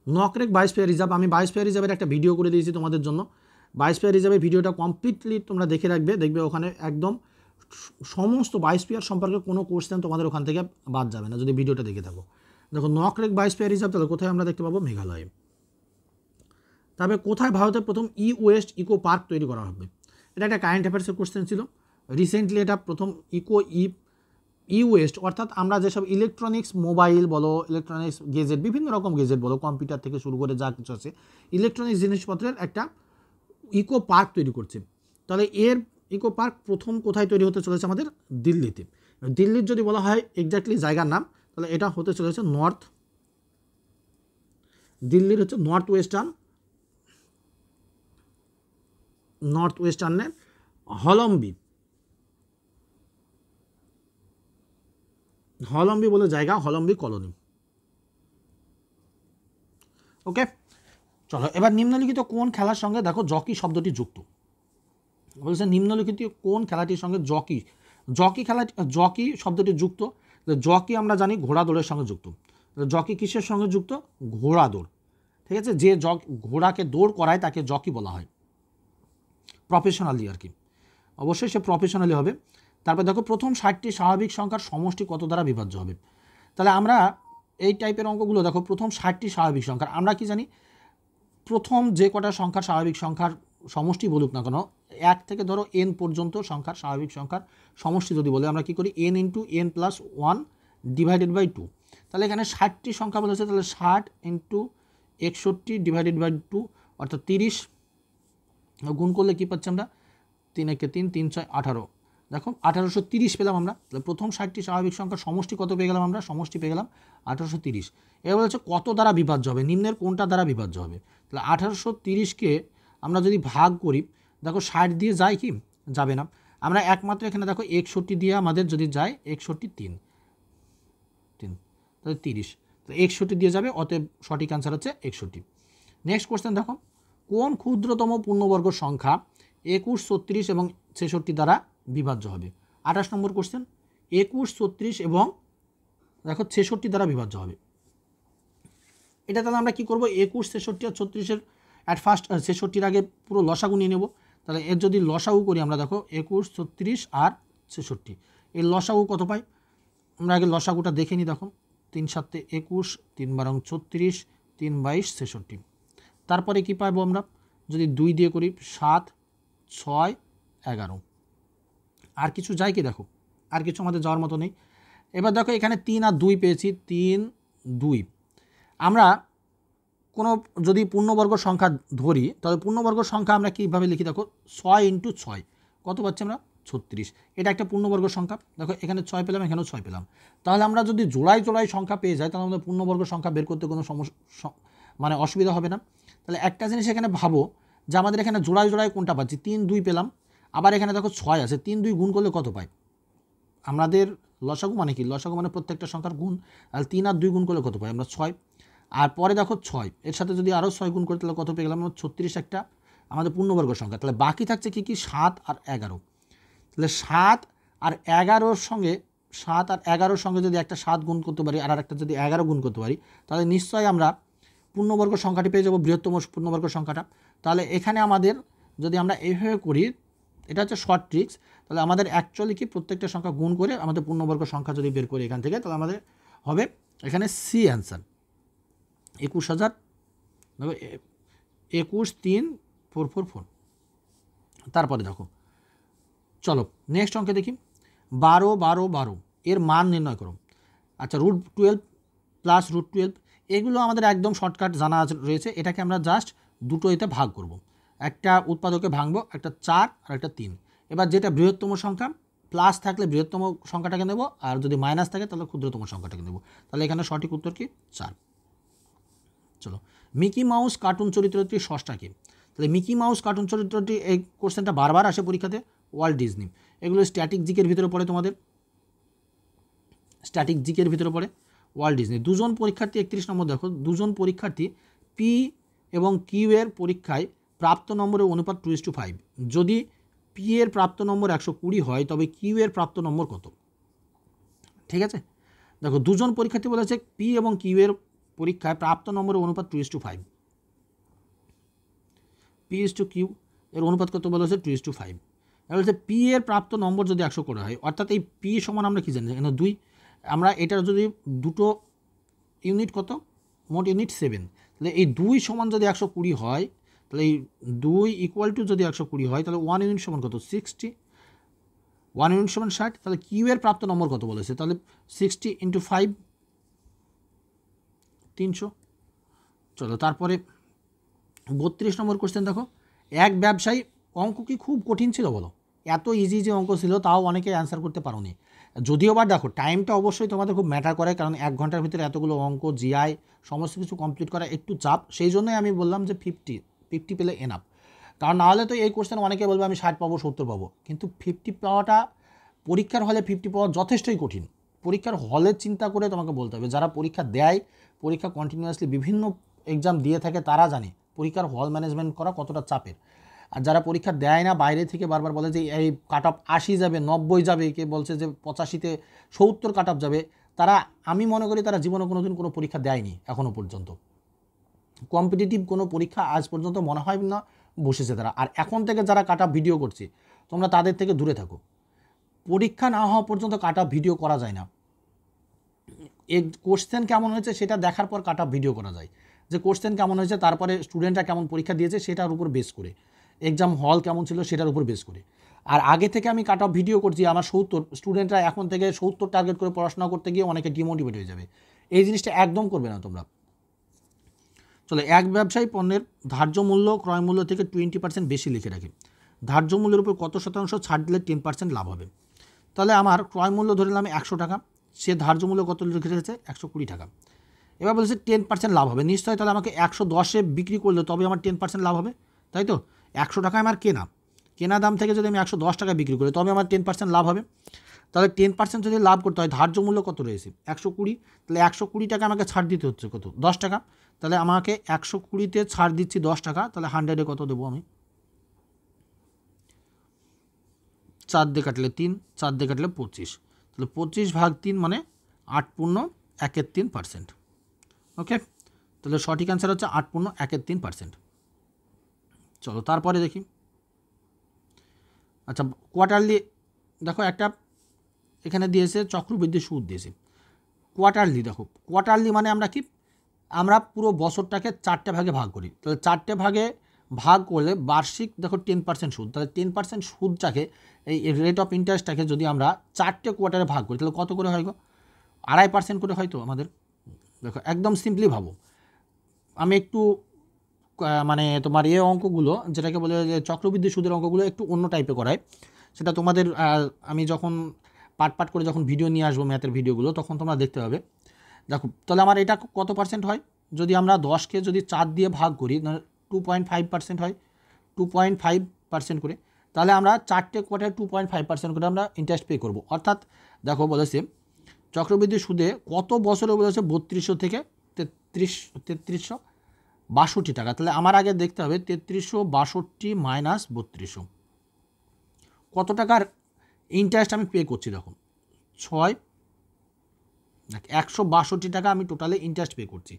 নকরেক বায়োস্ফিয়ার রিজার্ভ, আমি বায়োস্ফিয়ার রিজার্ভের একটা ভিডিও করে দিয়েছি তোমাদের জন্য। বায়োস্ফিয়ার রিজার্ভের ভিডিওটা কমপ্লিটলি তোমরা দেখে রাখবে, দেখবে ওখানে একদম সমস্ত বায়োস্ফিয়ার সম্পর্কে কোনো কোশ্চেন তোমাদের ওখান থেকে বাদ যাবে না যদি ভিডিওটা দেখে থাকো। দেখো নকরেক বায়োস্ফিয়ার রিজার্ভ, তাহলে কোথায় আমরা দেখতে পাবো? মেঘালয়ে। তবে কোথায় ভারতের প্রথম ওয়েস্ট ইকো পার্ক তৈরি করা হবে? এটা একটা কারেন্ট অ্যাফেয়ার্সের কোশ্চেন ছিল। রিসেন্টলি এটা প্রথম ওয়েস্ট, অর্থাৎ আমরা যেসব ইলেকট্রনিক্স মোবাইল বলো, ইলেকট্রনিক্স গেজেট, বিভিন্ন রকম গেজেট বলো, কম্পিউটার থেকে শুরু করে যা কিছু আছে ইলেকট্রনিক্স জিনিসপত্রের একটা ইকো পার্ক তৈরি করছে। তাহলে এর ইকো পার্ক প্রথম কোথায় তৈরি হতে চলেছে? আমাদের দিল্লিতে। দিল্লির যদি বলা হয় এক্স্যাক্টলি জায়গার নাম, তাহলে এটা হতে চলেছে দিল্লির হচ্ছে নর্থ ওয়েস্টার্নের হলম্বি বলে জায়গা, হলম্বি কলোনি। ওকে, চলো এবার নিম্নলিখিত কোন খেলার সঙ্গে দেখো জকি শব্দটি যুক্ত? বলছে নিম্নলিখিত কোন খেলাটির সঙ্গে জকি শব্দটি যুক্ত? জকি আমরা জানি ঘোড়া দৌড়ের সঙ্গে যুক্ত। জকি কিসের সঙ্গে যুক্ত? ঘোড়া দৌড়, ঠিক আছে? যে ঘোড়াকে দৌড় করায় তাকে জকি বলা হয়, প্রফেশনালি আর কি, অবশ্যই সে প্রফেশনালি হবে। তারপর দেখো প্রথম 60টি স্বাভাবিক সংখ্যার সমষ্টি কত দ্বারা বিভাজ্য হবে? তাহলে আমরা এই টাইপের অঙ্কগুলো দেখো, প্রথম 60টি স্বাভাবিক সংখ্যার, আমরা কি জানি প্রথম যে কটা সংখ্যার স্বাভাবিক সংখ্যার সমষ্টি বলুক না কেন, 1 থেকে ধরো n পর্যন্ত সংখ্যার স্বাভাবিক সংখ্যার সমষ্টি যদি বলে, আমরা কি করি n × n+1 ডিভাইডেড বাই 2। তাহলে এখানে 60টি সংখ্যা বলেছে, তাহলে 60 × 61 ডিভাইডেড বাই 2, অর্থাৎ 30 গুণ করলে কী পাচ্ছি আমরা? 3 × 3 3 6 18, দেখো 1830 পেলাম আমরা। তাহলে প্রথম 60টি স্বাভাবিক সংখ্যার সমষ্টি কত পেয়ে গেলাম আমরা? সমষ্টি পেয়ে গেলাম 1830। এবার বলছে কত দ্বারা বিভাজ্য হবে, নিম্নের কোনটা দ্বারা বিভাজ্য হবে? তাহলে 1830কে আমরা যদি ভাগ করি, দেখো 60 দিয়ে যায় কি, যাবে না। আমরা একমাত্র এখানে দেখো 61 দিয়ে আমাদের যদি যায় 61 3 তাহলে 30, তো 61 দিয়ে যাবে, অতএব সঠিক অ্যান্সার হচ্ছে 61। নেক্সট কোশ্চেন দেখো, কোন ক্ষুদ্রতম পূর্ণবর্গ সংখ্যা 21, 36 এবং 66 দ্বারা বিভাজ্য হবে? 28 নম্বর কোশ্চেন, 21, 36 এবং দেখো 66 দ্বারা বিভাজ্য হবে। এটা তাহলে আমরা কী করবো, 21, 66 আর 36-এর অ্যাট ফার্স্ট 66-র আগে পুরো লসাগু নিয়ে নেব। তাহলে এর যদি লসাগু করি আমরা, দেখো 21, 36 আর 66, এর লসাগু কত পাই? আমরা আগে লসাগুটা দেখে নিই। দেখো 3 7 21, 3 12 34, 3 22 66। তারপরে কি পাবো আমরা, যদি 2 দিয়ে করি 7 6 11। আর কিছু যায় কি? দেখো আর কিছু আমাদের যাওয়ার মতো নেই। এবার দেখো এখানে 3 আর 2 পেয়েছি, 3 2। আমরা কোনো যদি পূর্ণবর্গ সংখ্যা ধরি, তাহলে পূর্ণবর্গ সংখ্যা আমরা কীভাবে লিখি? দেখো 6 × 6 কত পাচ্ছি আমরা? 36। এটা একটা পূর্ণবর্গ সংখ্যা। দেখো এখানে 6 পেলাম, এখানেও 6 পেলাম। তাহলে আমরা যদি জোড়ায় জোড়ায় সংখ্যা পেয়ে যাই, তাহলে আমাদের পূর্ণবর্গ সংখ্যা বের করতে কোনো সমস্যা মানে অসুবিধা হবে না। তাহলে একটা জিনিস এখানে ভাবো যে আমাদের এখানে জোড়ায় জোড়ায় কোনটা পাচ্ছি? 3 2 পেলাম। আবার এখানে দেখো 6 আছে, 3 2 গুণ করলে কত পাই? আমাদের লসাগু মানে কি? লসাগু মানে প্রত্যেকটা সংখ্যার গুণ। আর 3 আর 2 গুণ করলে কত পাই? আমরা 6। আর পরে দেখো 6, এর সাথে যদি আরও 6 গুণ করি তাহলে কত পেয়ে গেলাম? 36 একটা আমাদের পূর্ণবর্গ সংখ্যা। তাহলে বাকি থাকছে কি কি? 7 আর 11। তাহলে 7 আর 11-র সঙ্গে 7 আর 11-র সঙ্গে যদি একটা 7 গুণ করতে পারি আর একটা যদি 11 গুণ করতে পারি, তাহলে নিশ্চয়ই আমরা পূর্ণবর্গ সংখ্যাটি পেয়ে যাবো, বৃহত্তম পূর্ণবর্গ সংখ্যাটা। তাহলে এখানে আমাদের যদি আমরা এইভাবে করি, এটা হচ্ছে শর্ট ট্রিক্স। তাহলে আমাদের অ্যাকচুয়ালি কি, প্রত্যেকটা সংখ্যা গুণ করে আমাদের পূর্ণবর্গ সংখ্যা যদি বের করি এখান থেকে, তাহলে আমাদের হবে এখানে সি অ্যান্সার 21,000, 21 3 444। তারপরে দেখো, চলো নেক্সট অঙ্কে দেখি, 12 12 12 এর মান নির্ণয় করো। আচ্ছা, √12 প্লাস √12, এগুলো আমাদের একদম শর্টকাট জানা রয়েছে। এটাকে আমরা জাস্ট দুটো এতে ভাগ করব। একটা উৎপাদকে ভাঙবো, একটা 4 আর একটা 3। এবার যেটা বৃহত্তম সংখ্যা, প্লাস থাকলে বৃহত্তম সংখ্যাটাকে নেব, আর যদি মাইনাস থাকে তাহলে ক্ষুদ্রতম সংখ্যাটাকে নেব। তাহলে এখানে সঠিক উত্তর কি? 4। চলো, মিকি মাউস কার্টুন চরিত্রটি ষষ্ঠা কি? তাহলে মিকি মাউস কার্টুন চরিত্রটি, এই কোশ্চেনটা বারবার আসে পরীক্ষাতে, ওয়াল্ট ডিজনি। এগুলো স্ট্যাটিক জিকের ভিতরে পড়ে, তোমাদের স্ট্যাটিক জিকের ভিতরে পড়ে ওয়াল্ট ডিজনি। দুজন পরীক্ষার্থী, 31 নম্বর দেখো, দুজন পরীক্ষার্থী পি এবং কিউ এর পরীক্ষায় প্রাপ্ত নম্বরের অনুপাত 2:5। যদি পি এর প্রাপ্ত নম্বর 120 হয়, তবে কিউ এর প্রাপ্ত নম্বর কত? ঠিক আছে, দেখো দুজন পরীক্ষার্থী বলেছে পি এবং কিউ এর পরীক্ষায় প্রাপ্ত নম্বরের অনুপাত 2:5। P/Q এর অনুপাত কত বলেছে? 2:5। এবার বলছে পি এর প্রাপ্ত নম্বর যদি 100 করে হয়, অর্থাৎ এই পি সমান আমরা কী জানি? এখানে 2। আমরা এটার যদি দুটো ইউনিট কত? মোট ইউনিট 7। তাহলে এই 2 সমান যদি 120 হয়, তাহলে এই 2 ইকুয়াল টু যদি 120 হয়, তাহলে 1 ইউনিট সমান কত? 60। 1 ইউনিট সমান 60। তাহলে কিউ এর প্রাপ্ত নম্বর কত বলেছে? তাহলে 60 × 5 300। চলো তারপরে 32 নম্বর কোশ্চেন দেখো, এক ব্যবসায়ী, অঙ্ক কি খুব কঠিন ছিল বলো? এত ইজি যে অঙ্ক ছিল, তাও অনেকে অ্যান্সার করতে পারোনি। যদিও বা দেখো টাইমটা অবশ্যই তোমাদের খুব ম্যাটার করে, কারণ 1 ঘন্টার ভিতরে এতগুলো অঙ্ক, জিআই সমস্ত কিছু কমপ্লিট করা একটু চাপ। সেই জন্যই আমি বললাম যে 50 পেলে এনাফ। কারণ নাহলে তো এই কোশ্চেন অনেকে বলবে আমি 60 পাবো, 70 পাবো, কিন্তু 50 পাওয়াটা, পরীক্ষার হলে 50 পাওয়া যথেষ্টই কঠিন। পরীক্ষার হলে চিন্তা করে তোমাকে বলতে হবে। যারা পরীক্ষা দেয়, পরীক্ষা কন্টিনিউয়াসলি বিভিন্ন এক্সাম দিয়ে থাকে, তারা জানে পরীক্ষার হল ম্যানেজমেন্ট করা কতটা চাপের। আর যারা পরীক্ষা দেয় না, বাইরে থেকে বারবার বলে যে এই কাট অফ 80 যাবে, 90 যাবে, কে বলছে যে 85-তে 70 কাট অফ যাবে, তারা, আমি মনে করি তারা জীবনে কোনোদিন কোনো পরীক্ষা দেয়নি এখনও পর্যন্ত। কম্পিটিটিভ কোনো পরীক্ষা আজ পর্যন্ত মনে হয় না বসেছে তারা। আর এখন থেকে যারা কাট অফ ভিডিও করছে, তোমরা তাদের থেকে দূরে থাকো। পরীক্ষা না হওয়া পর্যন্ত কাট অফ ভিডিও করা যায় না। এই কোশ্চেন কেমন হয়েছে সেটা দেখার পর কাট অফ ভিডিও করা যায়। যে কোশ্চেন কেমন হয়েছে, তারপরে স্টুডেন্টরা কেমন পরীক্ষা দিয়েছে সেটার উপর বেস করে, এক্সাম হল কেমন ছিল সেটার উপর বেস করে। আর আগে থেকে আমি কাট অফ ভিডিও করছি, আমার 70, স্টুডেন্টরা এখন থেকে 70 টার্গেট করে পড়াশোনা করতে গিয়ে অনেকে ডিমোটিভেট হয়ে যাবে। এই জিনিসটা একদম করবে না তোমরা। চলো, এক ব্যবসায়ী পণ্যের ধার্য মূল্য ক্রয় মূল্য থেকে 20% বেশি লিখে রাখে। ধার্য মূল্যের উপর কত শতাংশ ছাড় দিলে 10% লাভ হবে? তাহলে আমার ক্রয় মূল্য ধরে নিলাম 100 টাকা, সে ধার্য মূল্য কত লিখে রেখেছে? 120 টাকা। এবার বলছে 10% লাভ হবে। নিশ্চয়ই তাহলে আমাকে 110-এ বিক্রি করলে তবে আমার 10% লাভ হবে, তাই তো? 100 টাকায় আমার কেনা দাম থেকে যদি আমি 110 টাকায় বিক্রি করি তবে আমার 10% লাভ হবে। তাহলে 10% যদি লাভ করতে হয় ধার্য মূল্য কত রয়েছে 120, তাহলে 120 টাকা আমাকে ছাড় দিতে হচ্ছে কত 10 টাকা, তাহলে আমাকে 120-তে ছাড় দিচ্ছি 10 টাকা, তাহলে 100-এ কত দেবো আমি 4 দিয়ে কাটলে 3, 4 দিয়ে কাটলে 25, তাহলে 25/3 মানে 8.13%। ওকে, তাহলে সঠিক অ্যান্সার হচ্ছে 8.13%। চলো তারপরে দেখি। আচ্ছা কোয়ার্টারলি দেখো একটা এখানে দিয়েছে চক্রবৃদ্ধি সুদ দিয়েছে। কোয়ার্টারলি দেখো, কোয়ার্টারলি মানে আমরা পুরো বছরটাকে 4টে ভাগে ভাগ করি, তাহলে 4টে ভাগে ভাগ করলে বার্ষিক দেখো 10% সুদ, তাহলে 10% সুদটাকে এই রেট অফ ইন্টারেস্টটাকে যদি আমরা 4টে কোয়ার্টারে ভাগ করি তাহলে কত করে হয় গো 2.5% করে হয়তো আমাদের। দেখো একদম সিম্পলি ভাবো, আমি একটু মানে তোমার অঙ্কগুলো যেটাকে বলে যে চক্রবৃদ্ধি সুদের অঙ্কগুলো একটু অন্য টাইপে করায়, সেটা তোমাদের আমি যখন পার্ট করে যখন ভিডিও নিয়ে আসবো ম্যাথের ভিডিওগুলো তখন তোমরা দেখতে পাবে। দেখো তাহলে আমার এটা কত পার্সেন্ট হয়, যদি আমরা 10কে যদি 4 দিয়ে ভাগ করি 2.5% হয়, 2.5% করে, তাহলে আমরা 4টে কোয়ার্টারে 2.5% করে আমরা ইন্টারেস্ট পে করবো। অর্থাৎ দেখো বলেছে চক্রবৃদ্ধি সুদে কত বছরে বলেছে 3200 থেকে 3362 টাকা, তাহলে আমার আগে দেখতে হবে 3362 মাইনাস 3200 কত টাকার ইন্টারেস্ট আমি পে করছি। দেখো 162 টাকা আমি টোটালি ইন্টারেস্ট পে করছি,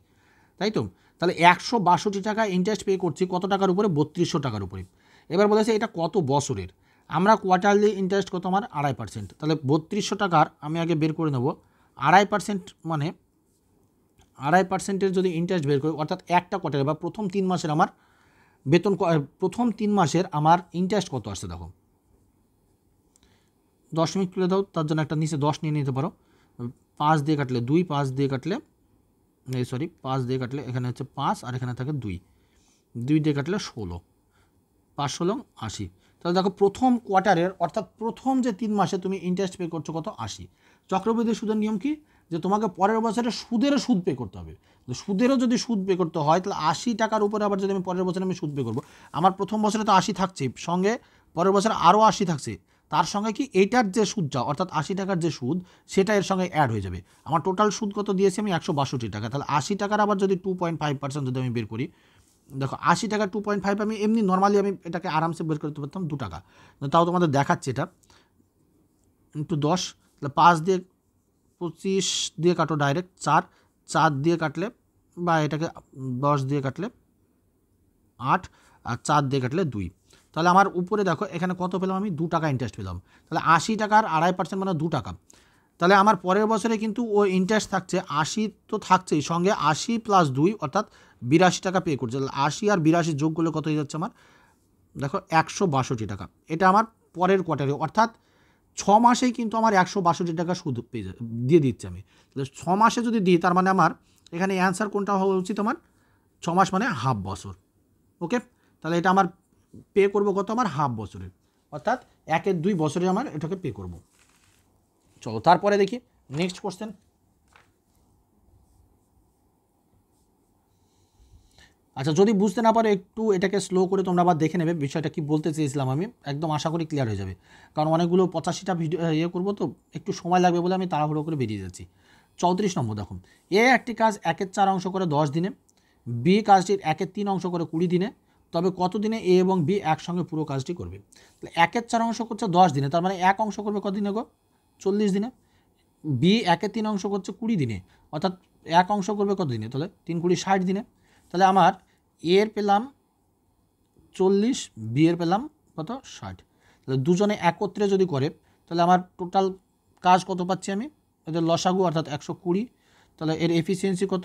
তাই তো। তাহলে 162 টাকা ইন্টারেস্ট পে করছি কত টাকার উপরে 3200 টাকার উপরে। এবার বলেছে এটা কত বছরের, আমরা কোয়ার্টারলি ইন্টারেস্ট কত আমার 2.5%, তাহলে 3200 টাকার আমি আগে বের করে নেব 2.5%, মানে 2.5%-এর যদি ইন্টারেস্ট বের করি অর্থাৎ একটা কোয়ার্টারে বা প্রথম 3 মাসের আমার বেতন, প্রথম 3 মাসের আমার ইন্টারেস্ট কত আসছে দেখো 10 তুলে দাও, তার জন্য একটা নিচে 10 নিয়ে নিতে পারো, 5 দিয়ে কাটলে 2, 5 দিয়ে কাটলে 5 দিয়ে কাটলে এখানে হচ্ছে 5 আর এখানে থাকে 2 দিয়ে কাটলে 16, 5 16 80। তাহলে দেখো প্রথম কোয়ার্টারের অর্থাৎ প্রথম যে 3 মাসে তুমি ইন্টারেস্ট পে করছো কত 80। চক্রবৃদ্ধি সুদের নিয়ম কি, যে তোমাকে পরের বছরে সুদ পে করতে হবে, সুদেরও যদি সুদ পে করতে হয় তাহলে 80 টাকার উপরে আবার যদি আমি পরের বছরে আমি সুদ পে করবো, আমার প্রথম বছরে তো 80 থাকছে, সঙ্গে পরের বছরে আরও 80 থাকছে, তার সঙ্গে কি এইটার যে সুদটা অর্থাৎ 80 টাকার যে সুদ সেটা এর সঙ্গে অ্যাড হয়ে যাবে। আমার টোটাল সুদ কত দিয়েছি আমি 162 টাকা, তাহলে 80 টাকার আবার যদি 2.5% যদি আমি বের করি, দেখো 80 টাকা 2.5 আমি এমনি নর্মালি আমি এটাকে আরামসে বের করতে পারতাম 2 টাকা, তাও তোমাদের দেখাচ্ছে এটা ইন্টু 10, তাহলে 5 দিয়ে 25 দিয়ে কাটো ডাইরেক্ট 4 দিয়ে কাটলে বা এটাকে 10 দিয়ে কাটলে 8 আর 4 দিয়ে কাটলে 2, তাহলে আমার উপরে দেখো এখানে কত পেলাম আমি 2 টাকা ইন্টারেস্ট পেলাম, তাহলে 80 টাকার 2.5% মানে 2 টাকা। তাহলে আমার পরের বছরে কিন্তু ওই ইন্টারেস্ট থাকছে 80 তো থাকছেই, সঙ্গে 80 + 2 অর্থাৎ 82 টাকা পে করছে, 80 আর 82 যোগ করলে কত হয়ে যাচ্ছে আমার দেখো 162 টাকা। এটা আমার পরের কোয়ার্টারে অর্থাৎ 6 মাসেই কিন্তু আমার 162 টাকা সুদ দিয়ে দিচ্ছে আমি, তাহলে 6 মাসে যদি দিই তার মানে আমার এখানে অ্যান্সার কোনটা হওয়া উচিত আমার 6 মাস মানে হাফ বছর। ওকে, তাহলে এটা আমার পে করবো কত আমার হাফ বছরের, অর্থাৎ 1-2 বছরে আমার এটাকে পে করব। চলো তারপরে দেখি নেক্সট কোশ্চেন। আচ্ছা যদি বুঝতে না পারো একটু এটাকে স্লো করে তোমরা আবার দেখে নেবে বিষয়টা কি বলতে চেয়েছিলাম আমি, একদম আশা করি ক্লিয়ার হয়ে যাবে, কারণ অনেকগুলো 85টা ভিডিও করবো তো একটু সময় লাগবে বলে আমি তাড়াহুড়ো করে বেরিয়ে যাচ্ছি। 34 নম্বর দেখো, এ একটি কাজ 1/4 অংশ করে 10 দিনে, বি কাজটির 1/3 অংশ করে 20 দিনে, তবে কত দিনে এ এবং বি একসঙ্গে পুরো কাজটি করবে। তাহলে 1/4 অংশ করছে 10 দিনে, তার মানে এক অংশ করবে কত দিনে গো 40 দিনে, বি 1/3 অংশ করছে 20 দিনে, অর্থাৎ এক অংশ করবে কত দিনে, তাহলে 3 × 20 = 60 দিনে। তাহলে আমার এর পেলাম 40, বি এর পেলাম কত 60, তাহলে দুজনে একত্রে যদি করে তাহলে আমার টোটাল কাজ কত পাচ্ছি আমি, এদের লসাগু অর্থাৎ 120, তাহলে এর এফিসিয়েন্সি কত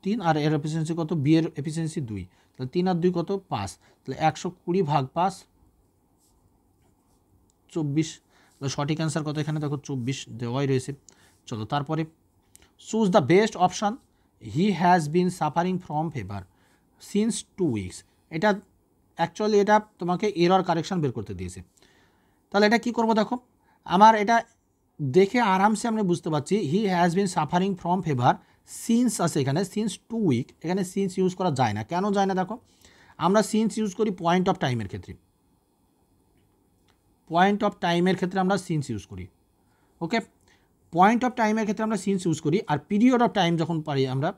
3 আর এর এফিসিয়েন্সি কত, বি এর এফিসিয়েন্সি 2, তাহলে 3 আর 2 কত 5, তাহলে 120/5 24, তাহলে সঠিক অ্যান্সার কত এখানে দেখো 24 দেওয়াই রয়েছে। চলো তারপরে choose the best option, he has been suffering from fever since 2 weeks. এটা অ্যাকচুয়ালি এটা তোমাকে এরর কারেকশান বের করতে দিয়েছে, তাহলে এটা কি করব দেখো, আমার এটা দেখে আরামসে আমরা বুঝতে পারছি he has been suffering from fever since আছে এখানে সিন্স 2 উইক, এখানে সিন্স ইউজ করা যায় না, কেন যায় না দেখো, আমরা সিন্স ইউজ করি পয়েন্ট অফ টাইমের ক্ষেত্রে, পয়েন্ট অফ টাইমের ক্ষেত্রে আমরা সিন্স ইউজ করি। ওকে, পয়েন্ট অফ টাইমের ক্ষেত্রে আমরা সিন্স ইউজ করি। আর পিরিয়ড অফ টাইম যখন পারি আমরা,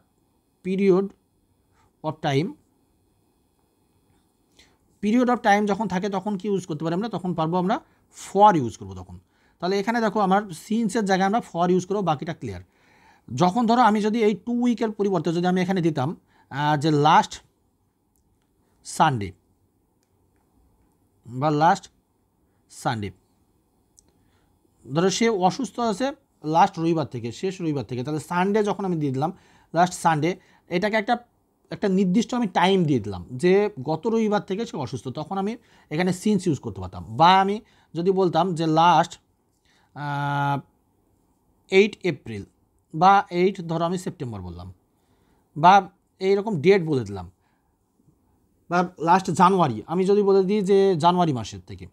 period of time, period of time যখন থাকে তখন কি ইউজ করতে পারি আমরা, তখন পারবো আমরা ফর ইউজ করবো তখন। তাহলে এখানে দেখো আমার সিন্সের জায়গায় আমরা ফর ইউজ করবো, বাকিটা ক্লিয়ার। যখন ধরো আমি যদি এই 2 উইকের পরিবর্তে যদি আমি এখানে দিতাম যে লাস্ট সানডে বা লাস্ট সানডে, ধরো সে অসুস্থ আছে লাস্ট রবিবার থেকে, শেষ রবিবার থেকে, তাহলে সানডে যখন আমি দিয়ে দিলাম লাস্ট সানডে, এটাকে একটা নির্দিষ্ট আমি টাইম দিয়ে দিলাম যে গত রবিবার থেকে সে অসুস্থ, তখন আমি এখানে সিন্স ইউজ করতে পারতাম। বা আমি যদি বলতাম যে লাস্ট 8 এপ্রিল বা 8 ধরো আমি সেপ্টেম্বর বললাম, বা এইরকম ডেট বলে দিলাম, বা লাস্ট জানুয়ারি আমি যদি বলে দিই যে জানুয়ারি মাসের থেকে,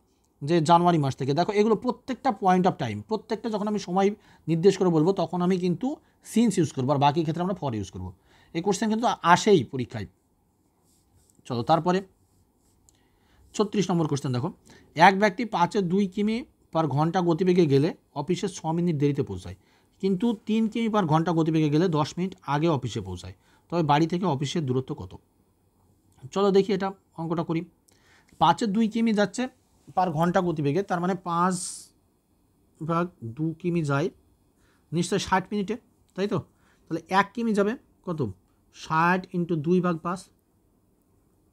যে জানুয়ারি মাস থেকে। দেখো এগুলো প্রত্যেকটা পয়েন্ট অফ টাইম, প্রত্যেকটা যখন আমি সময় নির্দেশ করে বলবো তখন আমি কিন্তু সিন্স ইউজ করবো, আর বাকি ক্ষেত্রে আমরা ফর ইউজ করবো। এই কোশ্চেন কিন্তু আসেই পরীক্ষায়। চলো তারপরে 36 নম্বর কোশ্চেন দেখো, এক ব্যক্তি 5-2 কিমি পার ঘন্টা গতিবেগে গেলে অফিসে 6 মিনিট দেরিতে পৌঁছায়, কিন্তু 3 কিমি পার ঘন্টা গতিবেগে গেলে 10 মিনিট আগে অফিসে পৌঁছায়, তবে বাড়ি থেকে অফিসের দূরত্ব কত? চলো দেখি এটা অঙ্কটা করি। 5-2 কিমি যাচ্ছে পার ঘন্টা গতিবেগে, তার মানে 5/2 কিমি যায় নিশ্চয়ই 60 মিনিটে, তাই তো? তাহলে 1 কিমি যাবে কত, 60 × 2/5,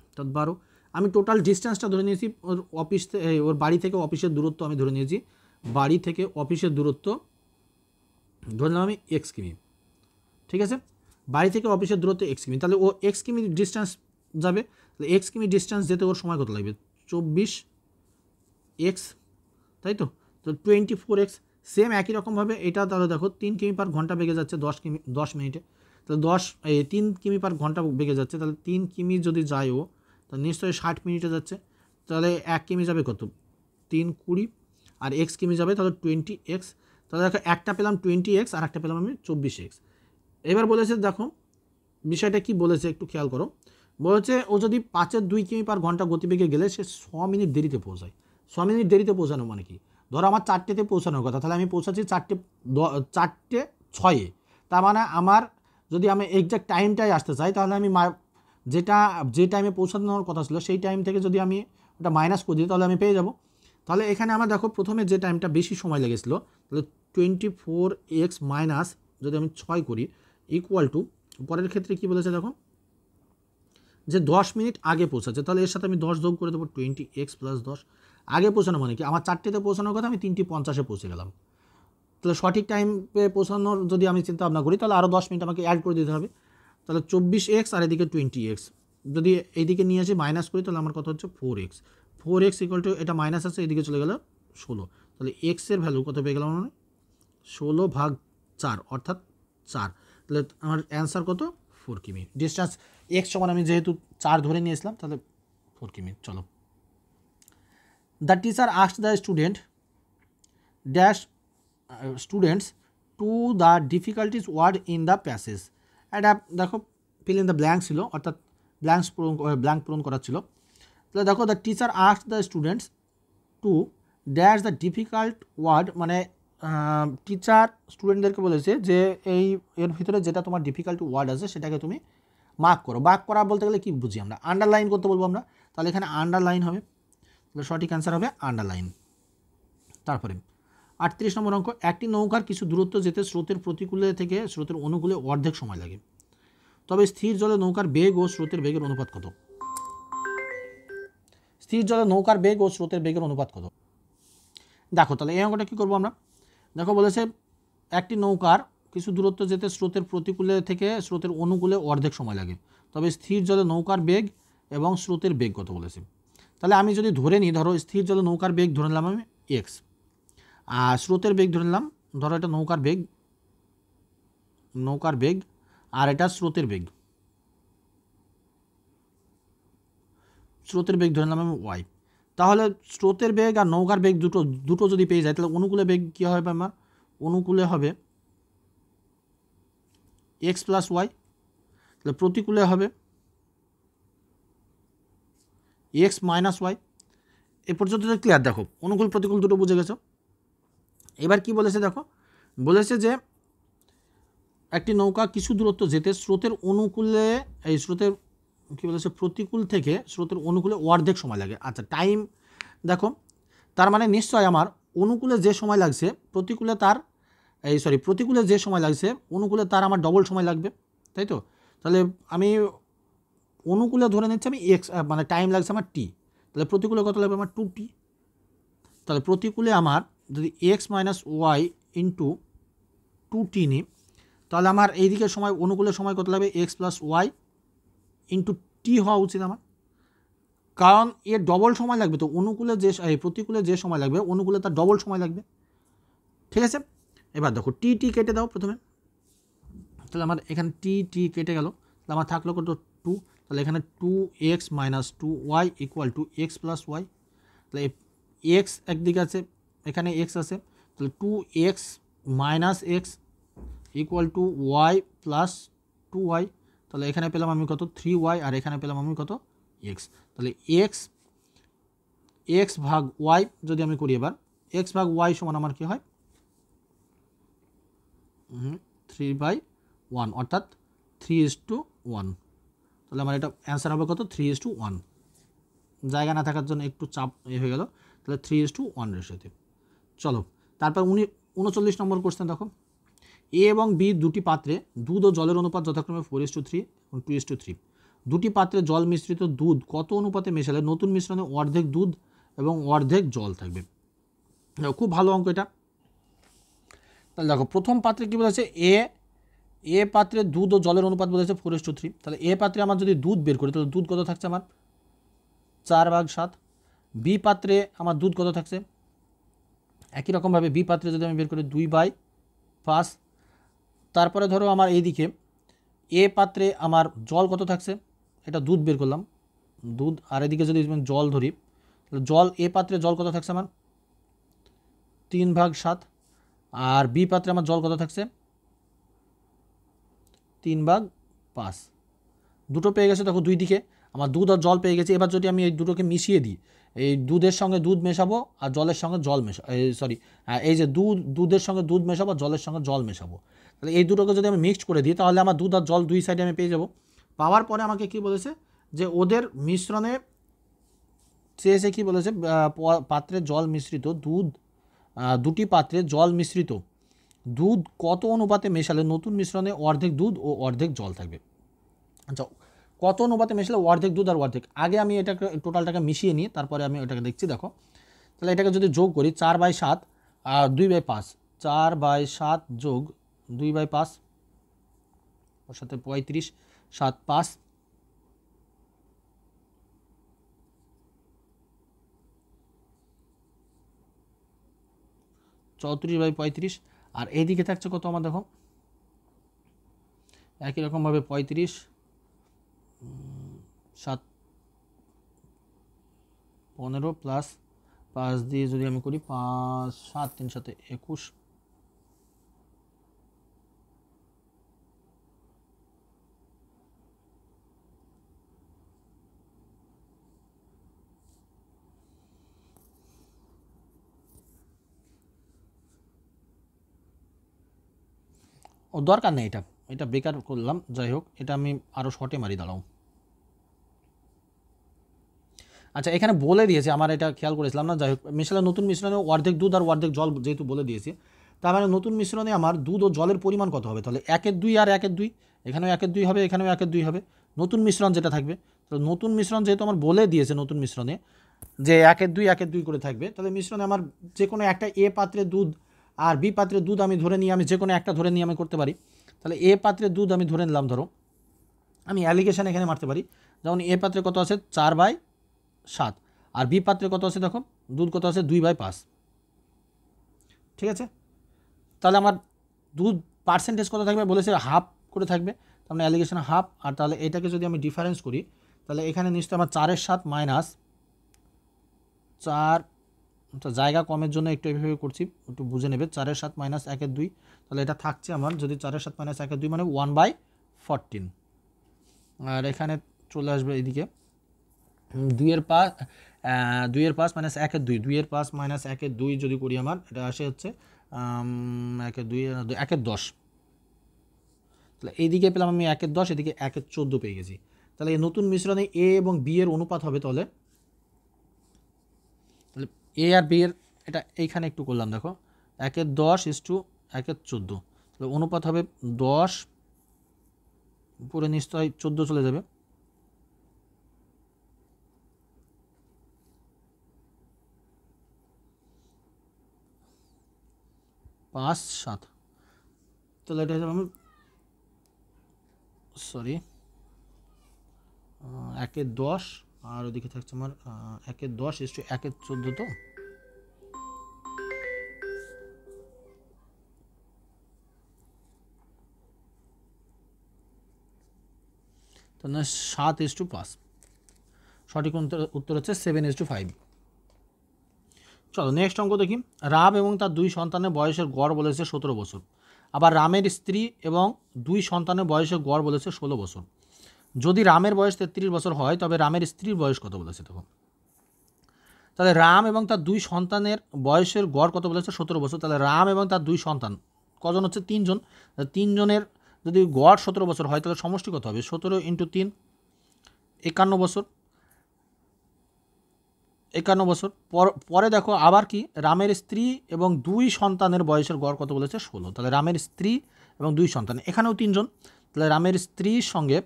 অর্থাৎ 12। আমি টোটাল ডিস্টেন্সটা ধরে নিয়েছি, ওর অফিস ওর বাড়ি থেকে অফিসের দূরত্ব আমি ধরে নিয়েছি, বাড়ি থেকে অফিসের দূরত্ব ধরে নিলাম আমি x কিমি, ঠিক আছে? বাড়ি থেকে অফিসের দূরত্ব x কিমি, তাহলে ও x কিমি ডিস্টেন্স যাবে, তাহলে x কিমি ডিস্টেন্স যেতে ওর সময় কত লাগবে, 24x, তাই তো? তো 24x। সেম একই রকমভাবে এটা তাহলে দেখো 3 কিমি পার ঘন্টা বেগে যাচ্ছে 10 মিনিটে, তাহলে 3 কিমি পার ঘন্টা বেগে যাচ্ছে, তাহলে 3 কিমি যদি যায় ও, তাহলে নিশ্চয়ই 60 মিনিটে যাচ্ছে, তাহলে 1 কিমি যাবে কত, 3/20, আর x কিমি যাবে তাহলে 20x। তাহলে দেখো একটা পেলাম 20x আর একটা পেলাম আমি 24x। এবার বলেছে দেখো বিষয়টা কি বলেছে একটু খেয়াল করো, বলেছে ও যদি 5/2 কিমি পার ঘন্টা গতিবেগে গেলে সে 6 মিনিট দেরিতে পৌঁছায়। 6 মিনিট দেরিতে পৌঁছানো মানে কি, ধরো আমার 4টেতে পৌঁছানোর কথা, তাহলে আমি পৌঁছাচ্ছি 4:06, তার মানে আমার যদি আমি এক্সাক্ট টাইমটাই আসতে চাই, তাহলে আমি যে টাইমে পৌঁছানোর কথা ছিল সেই টাইম থেকে যদি আমি ওটা মাইনাস করে দিই তাহলে আমি পেয়ে যাব। তাহলে এখানে আমার দেখো প্রথমে যে টাইমটা বেশি সময় লেগেছিলো, তাহলে 24x মাইনাস যদি আমি 6 করি ইকুয়াল টু, পরের ক্ষেত্রে কি বলেছে দেখো যে 10 মিনিট আগে পৌঁছাচ্ছে, তাহলে এর সাথে আমি 10 যোগ করে দেবো, 20x + 10। আগে পৌঁছানো মানে কি, আমার 4টেতে পৌঁছানোর কথা, আমি 3:50 পৌঁছে গেলাম, তাহলে সঠিক টাইমে পৌঁছানোর যদি আমি চিন্তা ভাবনা করি তাহলে আরও 10 মিনিট আমাকে অ্যাড করে দিতে হবে, তাহলে 24x আর এদিকে 20x যদি এইদিকে নিয়ে আসি মাইনাস করি তাহলে আমার কত হচ্ছে 4x। 4x ইকুয়াল টু এটা মাইনাস আছে এদিকে চলে গেল 16, তাহলে এক্সের ভ্যালু কত পেয়ে গেলাম মানে 16/4 অর্থাৎ 4। তাহলে আমার অ্যান্সার কত, 4 কিমি। ডিস্টেন্স x সমান আমি যেহেতু 4 ধরে নিয়েছিলাম তাহলে 4 কিমি। চলো, the teacher asked the students to the difficulties word in the passage. এটা দেখো ফিল ইন দ্য ব্ল্যাঙ্ক ছিল, অর্থাৎ ব্ল্যাঙ্ক পূরণ করা ছিল। তাহলে দেখো the teacher asked the students to dash the difficult word, মানে টিচার স্টুডেন্টদেরকে বলেছে যে এর ভিতরে যেটা তোমার ডিফিকাল্ট ওয়ার্ড আছে সেটাকে তুমি মার্ক করো। মার্ক করা বলতে গেলে কী বুঝি আমরা, আন্ডারলাইন করতে বলবো আমরা, তাহলে এখানে আন্ডারলাইন হবে, তাহলে সঠিক অ্যান্সার হবে আন্ডারলাইন। তারপরে 38 নম্বর অঙ্ক, একটি নৌকার কিছু দূরত্ব যেতে স্রোতের প্রতিকূলে থেকে স্রোতের অনুকূলে অর্ধেক সময় লাগে, তবে স্থির জলে নৌকার বেগ ও স্রোতের বেগের অনুপাত কত? স্থির জলে নৌকার বেগ ও স্রোতের বেগের অনুপাত কত? দেখো তাহলে এই অঙ্কটা কী করবো আমরা, দেখো বলেছে একটি নৌকার কিছু দূরত্ব যেতে স্রোতের প্রতিকূলে থেকে স্রোতের অনুকূলে অর্ধেক সময় লাগে, তবে স্থির জলে নৌকার বেগ এবং স্রোতের বেগ কত বলেছে। তাহলে আমি যদি ধরে নিই, ধরো স্থির জলে নৌকার বেগ ধরে নিলাম আমি x, আর স্রোতের বেগ ধরে নিলাম, ধরো এটা নৌকার বেগ আর এটা স্রোতের বেগ ধরে নিলাম আমি y। তাহলে স্রোতের বেগ আর নৌকার বেগ দুটো যদি পেয়ে যায় তাহলে অনুকূলে বেগ কী হবে আমার, অনুকূলে হবে x + y, তাহলে প্রতিকূলে হবে এক্স মাইনাস ওয়াই। এ পর্যন্ত ক্লিয়ার? দেখো অনুকূল প্রতিকূল দুটো বুঝে গেছো। এবার কি বলেছে দেখো, বলেছে যে একটি নৌকা কিছু দূরত্ব যেতে স্রোতের অনুকূলে, এই স্রোতের কী বলেছে, প্রতিকূল থেকে স্রোতের অনুকূলে অর্ধেক সময় লাগে। আচ্ছা টাইম দেখো, তার মানে নিশ্চয় আমার অনুকূলে যে সময় লাগছে প্রতিকূলে তার প্রতিকূলে যে সময় লাগছে অনুকূলে তার আমার ডবল সময় লাগবে, তাই তো? তাহলে আমি অনুকূলে ধরে নিচ্ছি আমি এক্স, মানে টাইম লাগছে আমার টি, তাহলে প্রতিকূলে কত লাগবে আমার 2t। তাহলে প্রতিকূলে আমার যদি x minus Y into 2t নিই, তাহলে আমার এই দিকের সময় অনুকূলের সময় কত লাগবে x plus Y into T হওয়া উচিত আমার, কারণ এর ডবল সময় লাগবে। তো অনুকূলে যে প্রতিকূলে যে সময় লাগবে অনুকূলে তার ডবল সময় লাগবে, ঠিক আছে? এবার দেখো টি টি কেটে দাও প্রথমে, তাহলে আমার এখানে টি টি কেটে গেল, তাহলে আমার থাকলো কত 2, তাহলে এখানে 2x minus 2y equal to x plus y. তাহলে এক্স একদিকে আছে, এখানে এক্স আছে, তাহলে 2x minus x equal to y plus 2y। তাহলে এখানে পেলাম আমি কত 3y, আর এখানে পেলাম আমি কত এক্স। তাহলে এক্স ভাগ ওয়াই যদি আমি করি, এবার এক্স ভাগ ওয়াই সমান আমার কী হয় 3/1, অর্থাৎ 3:1। তাহলে আমার এটা অ্যান্সার হবে কত 3:1। জায়গা না থাকার জন্য একটু চাপ হয়ে গেল, তাহলে 3:1 রেশিওতে। চলো তারপর 39 নম্বর কোশ্চেন দেখো, এ এবং বি দুটি পাত্রে দুধ ও জলের অনুপাত যথাক্রমে 4:3 এবং 2:3। দুটি পাত্রে জল মিশ্রিত দুধ কত অনুপাতে মেশালে নতুন মিশ্রণে অর্ধেক দুধ এবং অর্ধেক জল থাকবে? খুব ভালো অঙ্ক এটা। তাহলে দেখো প্রথম পাত্রে কী বলেছে, এ পাত্রে দুধ ও জলের অনুপাত বলেছে 4:3। তাহলে এ পাত্রে আমার যদি দুধ বের করি তাহলে দুধ কত থাকছে আমার 4/7। বি পাত্রে আমার দুধ কত থাকছে, একই রকমভাবে বি পাত্রে যদি আমি বের করি 2/5। তারপরে ধরো আমার এইদিকে এ পাত্রে আমার জল কত থাকছে, এটা দুধ বের করলাম দুধ, আর এদিকে যদি জল ধরি তাহলে জল এ পাত্রে জল কত থাকছে আমার 3/7, আর বি পাত্রে আমার জল কত থাকছে 3/5। দুটো পেয়ে গেছে দেখো, দুই দিকে আমার দুধ আর জল পেয়ে গেছে। এবার যদি আমি এই দুটোকে মিশিয়ে দিই, এই দুধের সঙ্গে দুধ মেশাবো আর জলের সঙ্গে জল এই যে দুধের সঙ্গে দুধ মেশাবো, জলের সঙ্গে জল মেশাবো, তাহলে এই দুটোকে যদি আমি মিক্সড করে দিই তাহলে আমার দুধ আর জল দুই সাইডে আমি পেয়ে যাব। পাওয়ার পরে আমাকে কি বলেছে যে ওদের মিশ্রণে চেয়েছে, কি বলেছে, পাত্রে জল মিশ্রিত দুধ, দুটি পাত্রে জল মিশ্রিত দুধ কত অনুপাতে মেশালে নতুন মিশ্রণে অর্ধেক দুধ ও অর্ধেক জল থাকবে। আচ্ছা কত অনুপাতে মেশালে অর্ধেক দুধ আর অর্ধেক, আগে আমি এটাকে টোটালটাকে মিশিয়ে নিই তারপরে আমি ওটাকে দেখছি। দেখো তাহলে এটাকে যদি যোগ করি 4/7 আর 2/5, 4/7 যোগ 2/5 ওর সাথে 35, 7 5, 34/35, আর এইদিকে থাকছে কত আমার দেখো একই রকমভাবে 35, 7 15 প্লাস 5 দিয়ে যদি আমি করি 5 7 3 সাথে 21, ও দরকার নেই, এটা বেকার করলাম। যাই হোক এটা আমি আরও শর্টে মারি দাঁড়াও। আচ্ছা এখানে বলে দিয়েছে, আমার এটা খেয়াল করেছিলাম না। যাই হোক মিশালে নতুন মিশ্রণে অর্ধেক দুধ আর অর্ধেক জল যেহেতু বলে দিয়েছে, তার মানে নতুন মিশ্রণে আমার দুধ ও জলের পরিমাণ কত হবে, তাহলে 1/2 আর 1/2, এখানেও 1/2 হবে, এখানেও 1/2 হবে নতুন মিশ্রণ যেটা থাকবে। তো নতুন মিশ্রণ যেহেতু আমার বলে দিয়েছে নতুন মিশ্রণে যে 1/2 1/2 করে থাকবে, তাহলে মিশ্রণে আমার যে কোনো একটা এ পাত্রে দুধ আর বি পাত্রে দুধ আমি ধরে নিয়ে আমি যে কোনো একটা ধরে নিয়ে আমি করতে পারি। তাহলে এ পাত্রে দুধ আমি ধরে নিলাম, ধরো আমি অ্যালিগেশন এখানে মারতে পারি, যেমন এ পাত্রে কত আছে 4/7, আর বি পাত্রে কত আছে দেখো দুধ কত আছে 2/5, ঠিক আছে? তাহলে আমার দুধ পার্সেন্টেজ কত থাকবে বলেছে হাফ করে থাকবে, তার মানে অ্যালিগেশন হাফ। আর তাহলে এটাকে যদি আমি ডিফারেন্স করি তাহলে এখানে নিশ্চয়ই আমার 4/7 মাইনাস 4, জায়গা কমের জন্য একটু এভাবে করছি, একটু বুঝে নেবে। 4/7 মাইনাস 1/2, তাহলে এটা থাকছে আমার যদি 4/7 মাইনাস 1/2 মানে 1/14, আর এখানে চলে আসবে এইদিকে 2 পাঁচ 2 মাইনাস 1/2 2 মাইনাস 1/2 যদি করি আমার এটা আসে হচ্ছে 1/2 1/10। তাহলে এইদিকে পেলাম আমি 1/10, এদিকে 1/14 পেয়ে গেছি। তাহলে এই নতুন মিশ্রণে এ এবং বি এর অনুপাত হবে তাহলে এ আর বি এর, এটা এইখানে একটু করলাম দেখো 1/10 = 1/14, তাহলে অনুপাত হবে 10, উপরে নিশ্চয় 14 চলে যাবে, 5 7। তাহলে এটা আমি সরি 1/10 আর ওদিকে থাকছে আমার 1/10 = 1/14। তো তাহলে 7:5, সঠিক উত্তর হচ্ছে 7:5। চলো নেক্সট অঙ্ক দেখি। রাম এবং তার 2 সন্তানের বয়সের গড় বলেছে 17 বছর। আবার রামের স্ত্রী এবং 2 সন্তানের বয়সের গড় বলেছে 16 বছর। যদি রামের বয়স 33 বছর হয় তবে রামের স্ত্রীর বয়স কত বলেছে তখন। তাহলে রাম এবং তার 2 সন্তানের বয়সের গড় কত বলেছে 17 বছর। তাহলে রাম এবং তার 2 সন্তান কজন হচ্ছে 3 জন। 3 জনের যদি গড় 17 বছর হয় তাহলে সমষ্টি কত হবে 17 × 3 51 বছর। 51 বছর পরে দেখো আবার কি রামের স্ত্রী এবং 2 সন্তানের বয়সের গড় কত বলেছে 16। তাহলে রামের স্ত্রী এবং 2 সন্তান এখানেও 3 জন, তাহলে রামের স্ত্রীর সঙ্গে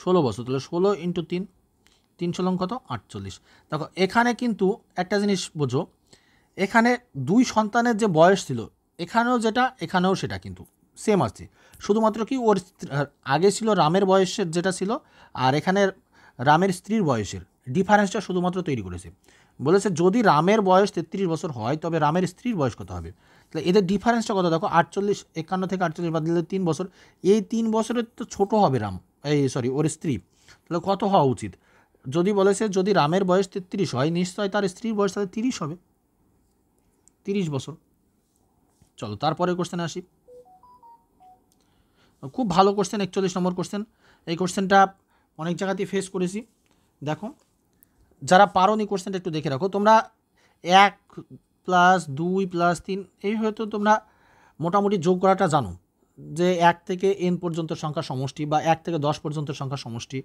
16 বছর, তাহলে 16 × 3 3 × কত 48। দেখো এখানে কিন্তু একটা জিনিস বোঝো, এখানে 2 সন্তানের যে বয়স ছিল এখানেও যেটা এখানেও সেটা কিন্তু সেম আছে, শুধুমাত্র কি ওর আগে ছিল রামের বয়সের যেটা ছিল আর এখানে রামের স্ত্রীর বয়সের ডিফারেন্সটা শুধুমাত্র তৈরি করেছে। বলেছে যদি রামের বয়স 33 বছর হয় তবে রামের স্ত্রীর বয়স কত হবে। তাহলে এদের ডিফারেন্সটা কত দেখো 48, 51 থেকে 48 বাদ দিলে 3 বছর, এই 3 বছরের তো ছোট হবে রাম, ওর স্ত্রী। তাহলে কত হওয়া উচিত, যদি বলেছে যদি রামের বয়স 33 হয় নিশ্চয় তার স্ত্রীর বয়স তাহলে 30 হবে, 30 বছর। চলো তারপরে কোশ্চেনে আসি। খুব ভালো কোশ্চেন, 41 নম্বর কোশ্চেন। এই কোশ্চেনটা অনেক জায়গাতেই ফেস করেছি। দেখো যারা পারোনি কোশ্চেনটা একটু দেখে রাখো। তোমরা 1 + 2 + 3 এই হয়তো তোমরা মোটামুটি যোগ করাটা জানো যে 1 থেকে n পর্যন্ত সংখ্যা সমষ্টি বা 1 থেকে 10 পর্যন্ত সংখ্যা সমষ্টি।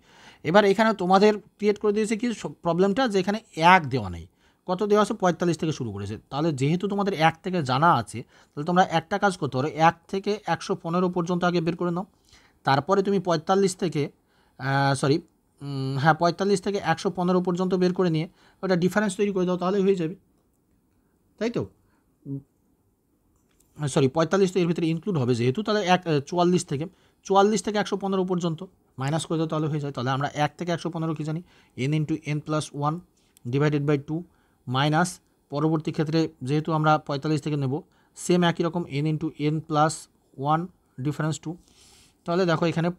এবার এখানে তোমাদের ক্রিয়েট করে দিয়েছে কি প্রবলেমটা যে এখানে 1 দেওয়া নেই, কত দেওয়া আছে 45 থেকে শুরু করেছে। তাহলে যেহেতু তোমাদের 1 থেকে জানা আছে তাহলে তোমরা একটা কাজ করতে পারো, 1 থেকে 115 পর্যন্ত আগে বের করে নাও, তারপরে তুমি 45 থেকে 45 থেকে 115 পর্যন্ত বের করে নিয়ে ওটা ডিফারেন্স তৈরি করে দাও, তাহলে হয়ে যাবে, তাই তো। 45 তো এর ভিতরে ইনক্লুড হবে যেহেতু, তাহলে 44 থেকে 115 পর্যন্ত মাইনাস করে দাও তাহলে হয়ে যায়। তাহলে আমরা 1 থেকে 115 কি জানি n × n+1 /2 মাইনাস পরবর্তী ক্ষেত্রে যেহেতু আমরা 45 থেকে নেব সেম একই রকম n × n+1 ডিফারেন্স 2। তাহলে দেখো এখানে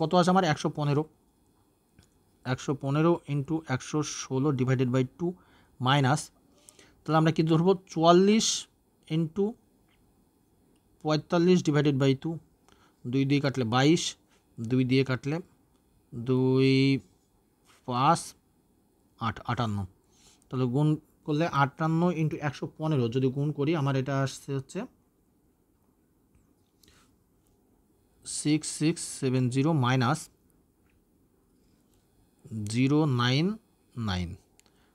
কত আছে আমার 115 × 116 /2 মাইনাস, তাহলে আমরা কি ধরবো 44 × 45 /2, 2 দিয়ে কাটলে 22, 2 দিয়ে কাটলে 2 5 8 58, তাহলে গুণ করলে 58 × 115 যদি গুণ করি আমার এটা আসছে হচ্ছে 6670 মাইনাস 099,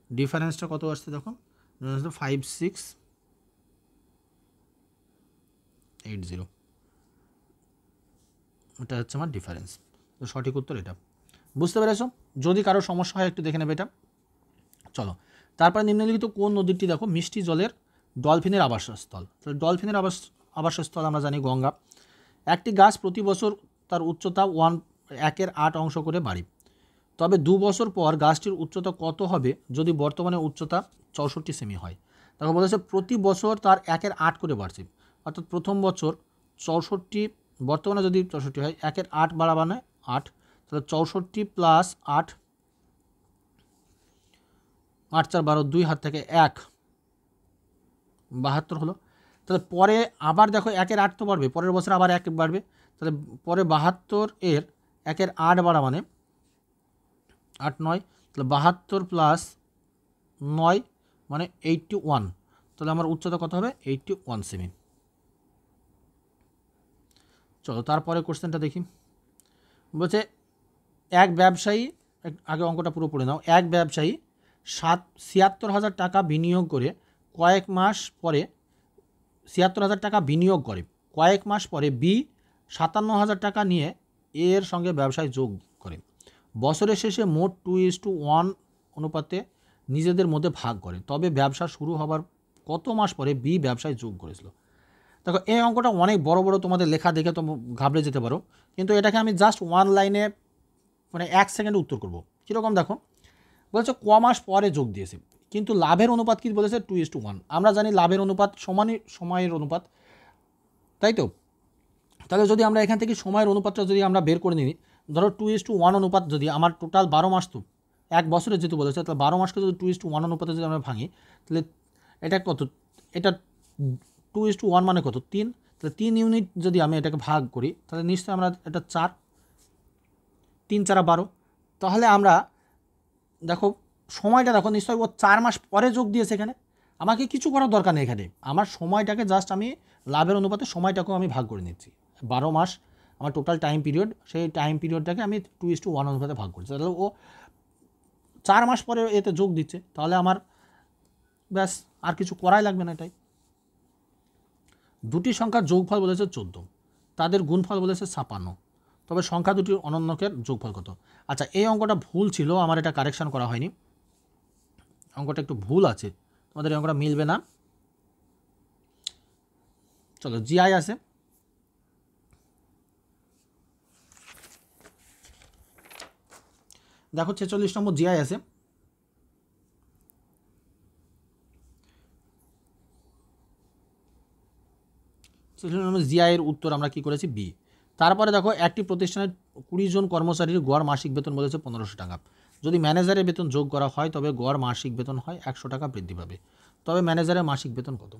ডিফারেন্সটা কত আসছে দেখো 5680, এটা হচ্ছে আমার ডিফারেন্স। তো সঠিক উত্তর এটা। বুঝতে পেরেছো? যদি কারো সমস্যা হয় একটু দেখে নেবে এটা। চলো তারপরে নিম্নলিখিত কোন নদীটি দেখো মিষ্টি জলের ডলফিনের আবাসস্থল। তাহলে ডলফিনের আবাসস্থল আমরা জানি গঙ্গা। একটি গাছ প্রতি বছর তার উচ্চতা 1/8 অংশ করে বাড়ে, তবে 2 বছর পর গাছটির উচ্চতা কত হবে যদি বর্তমানে উচ্চতা 64 সেমি হয়। তাকে বলেছে প্রতি বছর তার 1/8 করে বাড়ছে, অর্থাৎ প্রথম বছর 64, বর্তমানে যদি 64 হয় 1/8 বাড়া মানে 8, তাহলে 64 + 8, 8 4 12, 2 হাত থেকে 1 72 হলো। তাহলে পরে আবার দেখো 1/8 তো বাড়বে, পরের বছর আবার 1 বাড়বে, তাহলে পরে 72 এর 1/8 বাড়া মানে 8 9 তাহলে 72 প্লাস 9 মানে 81, তাহলে আমার উচ্চতা কত হবে 81 সেমি। চলো তারপরে কোশ্চেনটা দেখি। বলছে এক ব্যবসায়ী, আগে অঙ্কটা পুরো পড়ে নাও। এক ব্যবসায়ী 76,000 টাকা বিনিয়োগ করে কয়েক মাস পরে 76,000 টাকা বিনিয়োগ করে কয়েক মাস পরে বি 57,000 টাকা নিয়ে এর সঙ্গে ব্যবসায় যোগ করে। বছরের শেষে মোট 2:1 অনুপাতে নিজেদের মধ্যে ভাগ করে, তবে ব্যবসা শুরু হবার কত মাস পরে বি ব্যবসায় যোগ করেছিল। দেখো এই অঙ্কটা অনেক বড় বড়, তোমাদের লেখা দেখে তোমরা ঘাবড়ে যেতে পারো, কিন্তু এটাকে আমি জাস্ট ওয়ান লাইনে মানে 1 সেকেন্ডে উত্তর করব। কীরকম দেখো, বলছে ক মাস পরে যোগ দিয়েছে, কিন্তু লাভের অনুপাত কী বলেছে 2:1। আমরা জানি লাভের অনুপাত সমানই সময়ের অনুপাত, তাই তো? তাহলে যদি আমরা এখান থেকে সময়ের অনুপাতটা যদি আমরা বের করে নিই, ধরো 2:1 অনুপাত যদি আমার টোটাল 12 মাস, তো এক বছরে যেহেতু বলেছে, তাহলে 12 মাসকে যদি 2:1 অনুপাতে যদি আমরা ভাঙি, তাহলে এটা কত, এটা 2:1 মানে কত 3, তাহলে 3 ইউনিট যদি আমি এটাকে ভাগ করি, তাহলে নিশ্চয়ই আমরা এটা 4, 3 4 12। তাহলে আমরা দেখো সময়টা দেখো, নিশ্চয়ই ও 4 মাস পরে যোগ দিয়েছে। এখানে আমাকে কিছু করার দরকার নেই, এখানে আমার সময়টাকে জাস্ট আমি লাভের অনুপাতে সময়টাকেও আমি ভাগ করে নিচ্ছি। 12 মাস আমার টোটাল টাইম পিরিয়ড, সেই টাইম পিরিয়ডটাকে আমি 2:1 অনুপাতে ভাগ করছি। তাহলে ও 4 মাস পরে এতে যোগ দিচ্ছে, তাহলে আমার ব্যাস আর কিছু করাই লাগবে না। এটাই দুটি সংখ্যার যোগফল বলেছে 14, তাদের গুণফল বলেছে 56, তবে সংখ্যা দুটির অনন্যকের যোগফল কত? আচ্ছা এই অঙ্কটা ভুল ছিল, আমার এটা কারেকশান করা হয়নি, অঙ্কটা একটু ভুল আছে, তোমাদের এই অঙ্কটা মিলবে না। চলো জিআই আছে, দেখো 46 নম্বর জিআই আছে। 46 নম্বর জিআই এর উত্তর আমরা কি করেছি বি। তারপরে দেখো একটি প্রতিষ্ঠানের 20 জন কর্মচারীর গড় মাসিক বেতন বলেছে 1500 টাকা। যদি ম্যানেজারের বেতন যোগ করা হয় তবে গড় মাসিক বেতন হয় 100 টাকা বৃদ্ধি পাবে, তবে ম্যানেজারের মাসিক বেতন কত?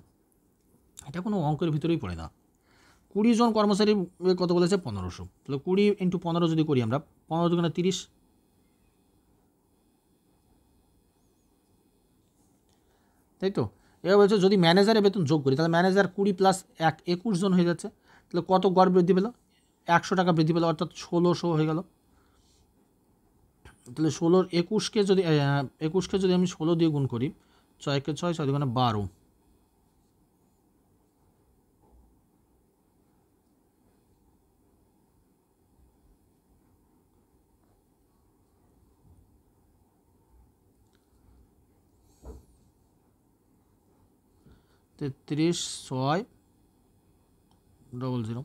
এটা কোনো অঙ্কের ভিতরেই পড়ে না। 20 জন কর্মচারী কত বলেছে 1500, তাহলে 20 × 15 যদি করি আমরা, 15 × 30, তাই তো? এবার বলছে যদি ম্যানেজারের বেতন যোগ করি, তাহলে ম্যানেজার 20 + 1 21 জন হয়ে যাচ্ছে, তাহলে কত গড় বৃদ্ধি পেল? 100 টাকা বৃদ্ধি পেল, অর্থাৎ 1600 হয়ে গেল। তাহলে 16 21কে যদি আমি 16 দিয়ে গুণ করি, 6 × 6 6 × 12, তেত্রিশ 6 00।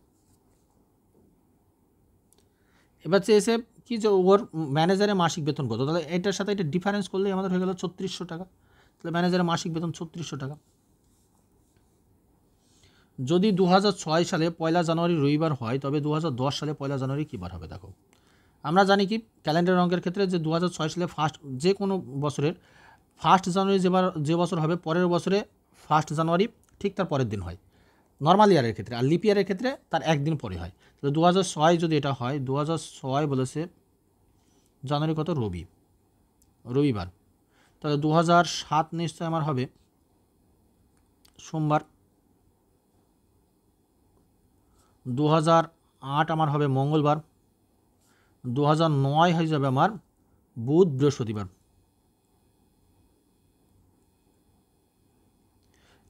এবার চেয়েছে কি যে ওর ম্যানেজারের মাসিক বেতন কত, তাহলে এটার সাথে এটা ডিফারেন্স করলেই আমাদের হয়ে গেল 3600 টাকা। তাহলে ম্যানেজারের মাসিক বেতন 3600 টাকা। যদি 2006 সালে 1 জানুয়ারি রবিবার হয়, তবে 2010 সালে 1 জানুয়ারি কী বার হবে? দেখো আমরা জানি কি ক্যালেন্ডার অঙ্কের ক্ষেত্রে যে 2006 সালে যে কোনো বছরের 1 জানুয়ারি যে বছর হবে, পরের বছরে 1 জানুয়ারি ঠিক তার পরের দিন হয় নর্মাল ইয়ারের ক্ষেত্রে, আর লিপ ইয়ারের ক্ষেত্রে তার একদিন পরে হয়। তাহলে 2006 যদি এটা হয়, 2006 বলেছে জানুয়ারি কত রবিবার, তাহলে 2007 নিশ্চয় আমার হবে সোমবার, 2008 আমার হবে মঙ্গলবার, 2009 হয়ে যাবে আমার বুধ বৃহস্পতিবার।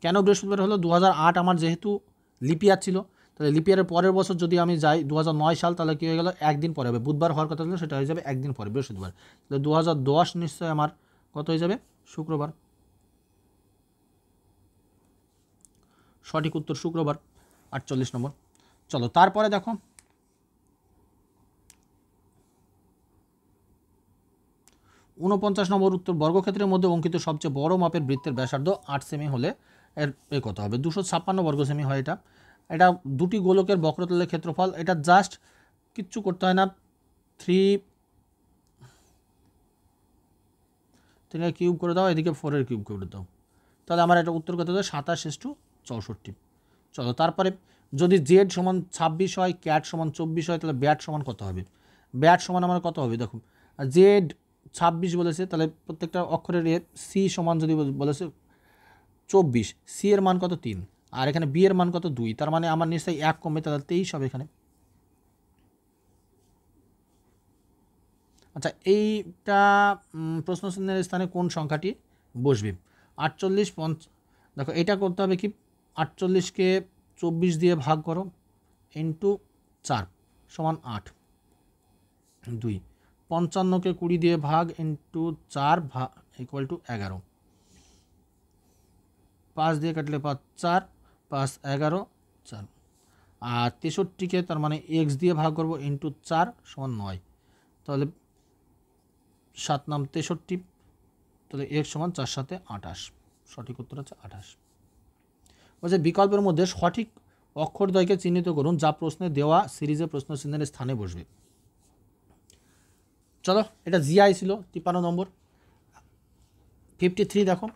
কেন বৃহস্পতিবার হলো? 2008 আমার যেহেতু লিপিয়ার ছিল, তাহলে লিপিয়ারের পরের বছর যদি আমি যাই 2009 সাল, তাহলে কী হয়ে গেল একদিন পরে হবে, বুধবার হওয়ার কথা ছিল সেটা হয়ে যাবে একদিন পরে বৃহস্পতিবার। তাহলে 2010 নিশ্চয় আমার কত হয়ে যাবে শুক্রবার। সঠিক উত্তর শুক্রবার, 48 নম্বর। চলো তারপরে দেখো 49 নম্বর উত্তর, বর্গক্ষেত্রের মধ্যে অঙ্কিত সবচেয়ে বড় মাপের বৃত্তের ব্যাসার্ধ 8 সেমি হলে এর কত হবে? 256 বর্গ সেমি হয়। এটা দুটি গোলকের বক্রতলের ক্ষেত্রফল। এটা জাস্ট কিচ্ছু করতে হয় না, 3 কিউব করে দাও, এদিকে 4 কিউব করে দাও, তাহলে আমার এটা উত্তর কত হবে? 27/64। চলো তারপরে যদি জেড সমান 26 হয়, ক্যাট সমান 24 হয়, তাহলে ব্যাট সমান কত হবে? ব্যাট সমান আমার কত হবে? দেখো জেড 26 বলেছে, তাহলে প্রত্যেকটা অক্ষরের সি সমান যদি বলেছে 24, সি এর মান কত 3, আর এখানে বি এর মান কত 2, তার মানে আমার নিশ্চয়ই 1 কমবে, তাহলে 23 হবে এখানে। আচ্ছা, এইটা প্রশ্ন চিহ্নের স্থানে কোন সংখ্যাটি বসবে? 48 দেখো এটা করতে হবে কি, 48কে 24 দিয়ে ভাগ করো ইন্টু 4 সমান 8, 2, 55কে 20 দিয়ে ভাগ ইন্টু 4 ইকুয়াল টু 11, 5 দিয়ে কাটলে 5 4, 5 11 4, আর 63কে তার মানে x দিয়ে ভাগ করবো ইন্টু 4 সমান 9, তাহলে 7 নাম 63, তাহলে x সমান 4 সাথে 28, সঠিক উত্তর হচ্ছে 28। বলছে বিকল্পের মধ্যে সঠিক অক্ষরদ্বয়কে চিহ্নিত করুন যা প্রশ্নে দেওয়া সিরিজে প্রশ্ন চিহ্নের স্থানে বসবে। চলো, এটা জিআই ছিল 53 নম্বর। 53 দেখো,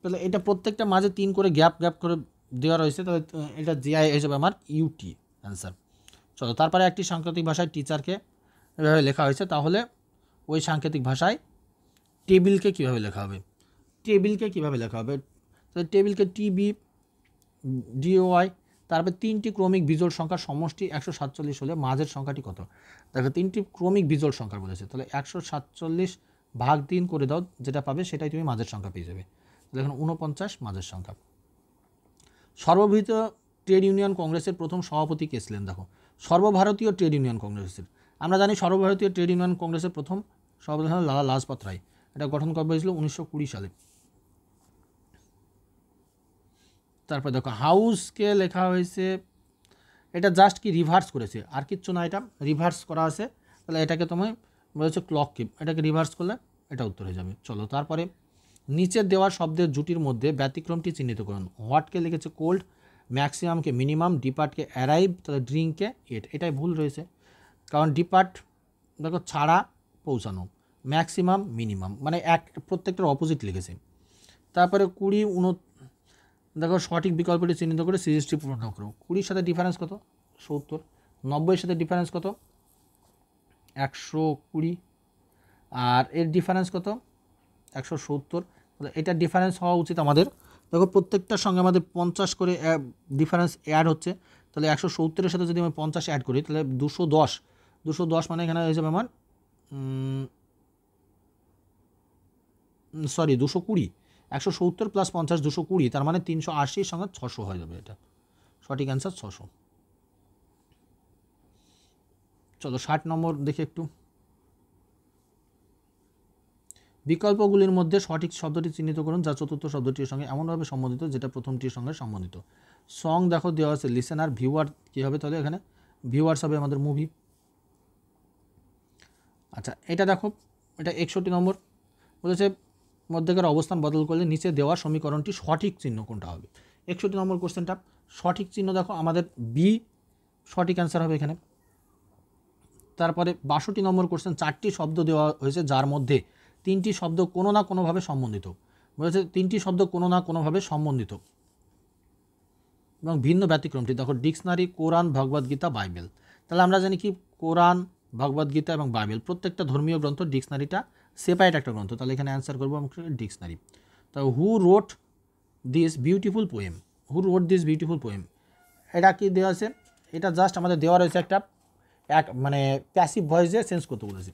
তাহলে এটা প্রত্যেকটা মাঝে 3 করে গ্যাপ করে দেওয়া রয়েছে, তাহলে এটা জিআই হিসেবে আমার ইউটি অ্যান্সার। চলো, তারপরে একটি সাংকেতিক ভাষায় টিচারকে এভাবে লেখা হয়েছে, তাহলে ওই সাংকেতিক ভাষায় টেবিলকে কীভাবে লেখা হবে? তাহলে টেবিলকে টিবি ডিওয়াই, তারপরে 3টি ক্রমিক বিজোড় সংখ্যার সমষ্টি 147 হলে মাঝের সংখ্যাটি কত? দেখো 3টি ক্রমিক বিজোড় সংখ্যা বলেছে, তাহলে 147 ভাগ 3 করে দাও, যেটা পাবে সেটাই তুমি মাঝের সংখ্যা পেয়ে যাবে। তাহলে এখন 49 মাঝের সংখ্যা। সর্বভারতীয় ট্রেড ইউনিয়ন কংগ্রেসের প্রথম সভাপতি কে ছিলেন? দেখো, সর্বভারতীয় ট্রেড ইউনিয়ন কংগ্রেসের, আমরা জানি সর্বভারতীয় ট্রেড ইউনিয়ন কংগ্রেসের প্রথম সভাপতি হলেন লালা লাজপত রায়। এটা গঠন করা হয়েছিল 1920 সালে। তারপর দেখো হাউসকে লেখা হয়েছে, এটা জাস্ট কি রিভার্স করেছে, আর কিচ্ছু না, এটা রিভার্স করা আছে, তাহলে এটাকে তুমি বলেছে ক্লককে, এটাকে রিভার্স করলে এটা উত্তর হয়ে যাবে। চলো, তারপরে নিচের দেওয়া শব্দের জুটির মধ্যে ব্যতিক্রমটি চিহ্নিত করুন। হোয়াটকে লিখেছে কোল্ড, ম্যাক্সিমামকে মিনিমাম, ডিপার্টকে অ্যারাইভ, তাহলে ড্রিঙ্ককে এট। এটাই ভুল রয়েছে, কারণ ডিপার্ট দেখো ছাড়া পৌঁছানো, ম্যাক্সিমাম মিনিমাম মানে প্রত্যেকটার অপোজিট লিখেছে। তারপরে 20 দেখো সঠিক বিকল্পটি চিহ্নিত করে সিরিজটি পূরণ করো। 20-র সাথে ডিফারেন্স কত? 70। 90-এর সাথে ডিফারেন্স কত? 120। আর এর ডিফারেন্স কত? 170। তাহলে এটা ডিফারেন্স হওয়া উচিত আমাদের, দেখো প্রত্যেকটার সঙ্গে আমাদের 50 করে ডিফারেন্স অ্যাড হচ্ছে, তাহলে 170-এর সাথে যদি আমি 50 অ্যাড করি তাহলে 210 মানে এখানে হয়ে যাবে আমার 220। 170 + 50 220, তার মানে 380-র সঙ্গে 600 হয়ে যাবে, এটা সঠিক অ্যান্সার 600। চলো 60 নম্বর দেখে একটু, বিকল্পগুলির মধ্যে সঠিক শব্দটি চিহ্নিত করুন যা চতুর্থ শব্দটির সঙ্গে এমনভাবে সম্বন্ধিত যেটা প্রথমটির সঙ্গে সম্বন্ধিত। সং দেখো দেওয়া আছে লিসেনার, ভিউয়ার কী হবে? তাহলে এখানে ভিউয়ার্স হবে আমাদের মুভি। আচ্ছা, এটা দেখো, এটা 61 নম্বর বলেছে মধ্যেকার অবস্থান বদল করলে নিচে দেওয়া সমীকরণটি সঠিক চিহ্ন কোনটা হবে? 61 নম্বর কোশ্চেনটা সঠিক চিহ্ন দেখো আমাদের বি সঠিক অ্যান্সার হবে এখানে। তারপরে 62 নম্বর কোশ্চেন, 4টি শব্দ দেওয়া হয়েছে যার মধ্যে 3টি শব্দ কোনো না কোনোভাবে সম্বন্ধিত, বলেছে 3টি শব্দ কোনো না কোনোভাবে সম্বন্ধিত এবং ভিন্ন ব্যতিক্রমটি দেখো ডিকশনারি, কোরআন, ভগবদ্গীতা, বাইবেল। তাহলে আমরা জানি কি কোরআন, ভগবদ্গীতা এবং বাইবেল প্রত্যেকটা ধর্মীয় গ্রন্থ, ডিকশনারিটা সেপারেট একটা গ্রন্থ, তাহলে এখানে অ্যান্সার করবো আমরা ডিকশনারি। তো হু রোট দিস বিউটিফুল পোয়েম, এটা কি দেওয়া আছে? এটা জাস্ট আমাদের দেওয়া রয়েছে একটা মানে প্যাসিভ ভয়েসে চেঞ্জ করতে বলেছি।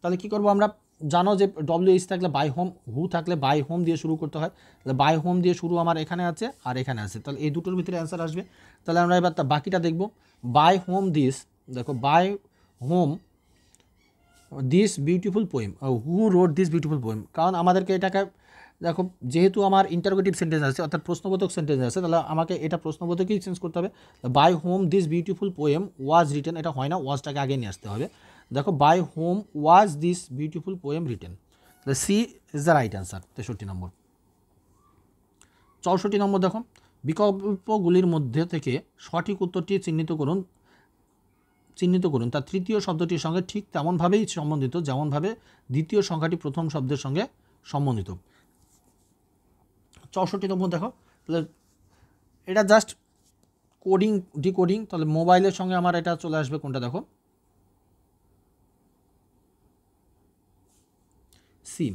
তাহলে কী করবো আমরা, জানো যে WH থাকলে বাই হোম, হু থাকলে বাই হোম দিয়ে শুরু করতে হয়, তাহলে বাই হোম দিয়ে শুরু আমার এখানে আছে আর এখানে আছে, তাহলে এই দুটোর ভিতরে অ্যান্সার আসবে। তাহলে আমরা এবার বাকিটা দেখব। বাই হোম দিস, দেখো by whom this beautiful poem, who wrote this beautiful poem, কারণ আমাদেরকে এটাকে দেখো যেহেতু আমার ইন্টারোগেটিভ সেন্টেন্স আছে অর্থাৎ প্রশ্নবোধক সেন্টেন্স আছে, তাহলে আমাকে এটা প্রশ্নবোধকেই চেঞ্জ করতে হবে। By whom this beautiful poem was written, এটা হয় না, ওয়াজটাকে আগে নিয়ে আসতে হবে। দেখো by whom was this beautiful poem written, তাহলে C is the right answer. 63 number. 64 number দেখো, বিকল্পগুলির মধ্যে থেকে সঠিক উত্তরটি চিহ্নিত করুন তার তৃতীয় শব্দটির সঙ্গে ঠিক তেমনভাবেই সম্বন্ধিত যেমনভাবে দ্বিতীয় সংখ্যাটি প্রথম শব্দের সঙ্গে সম্বন্ধিত। 64 নম্বর দেখো, তাহলে এটা জাস্ট ডিকোডিং, তাহলে মোবাইলের সঙ্গে আমার এটা চলে আসবে কোনটা দেখো, সি।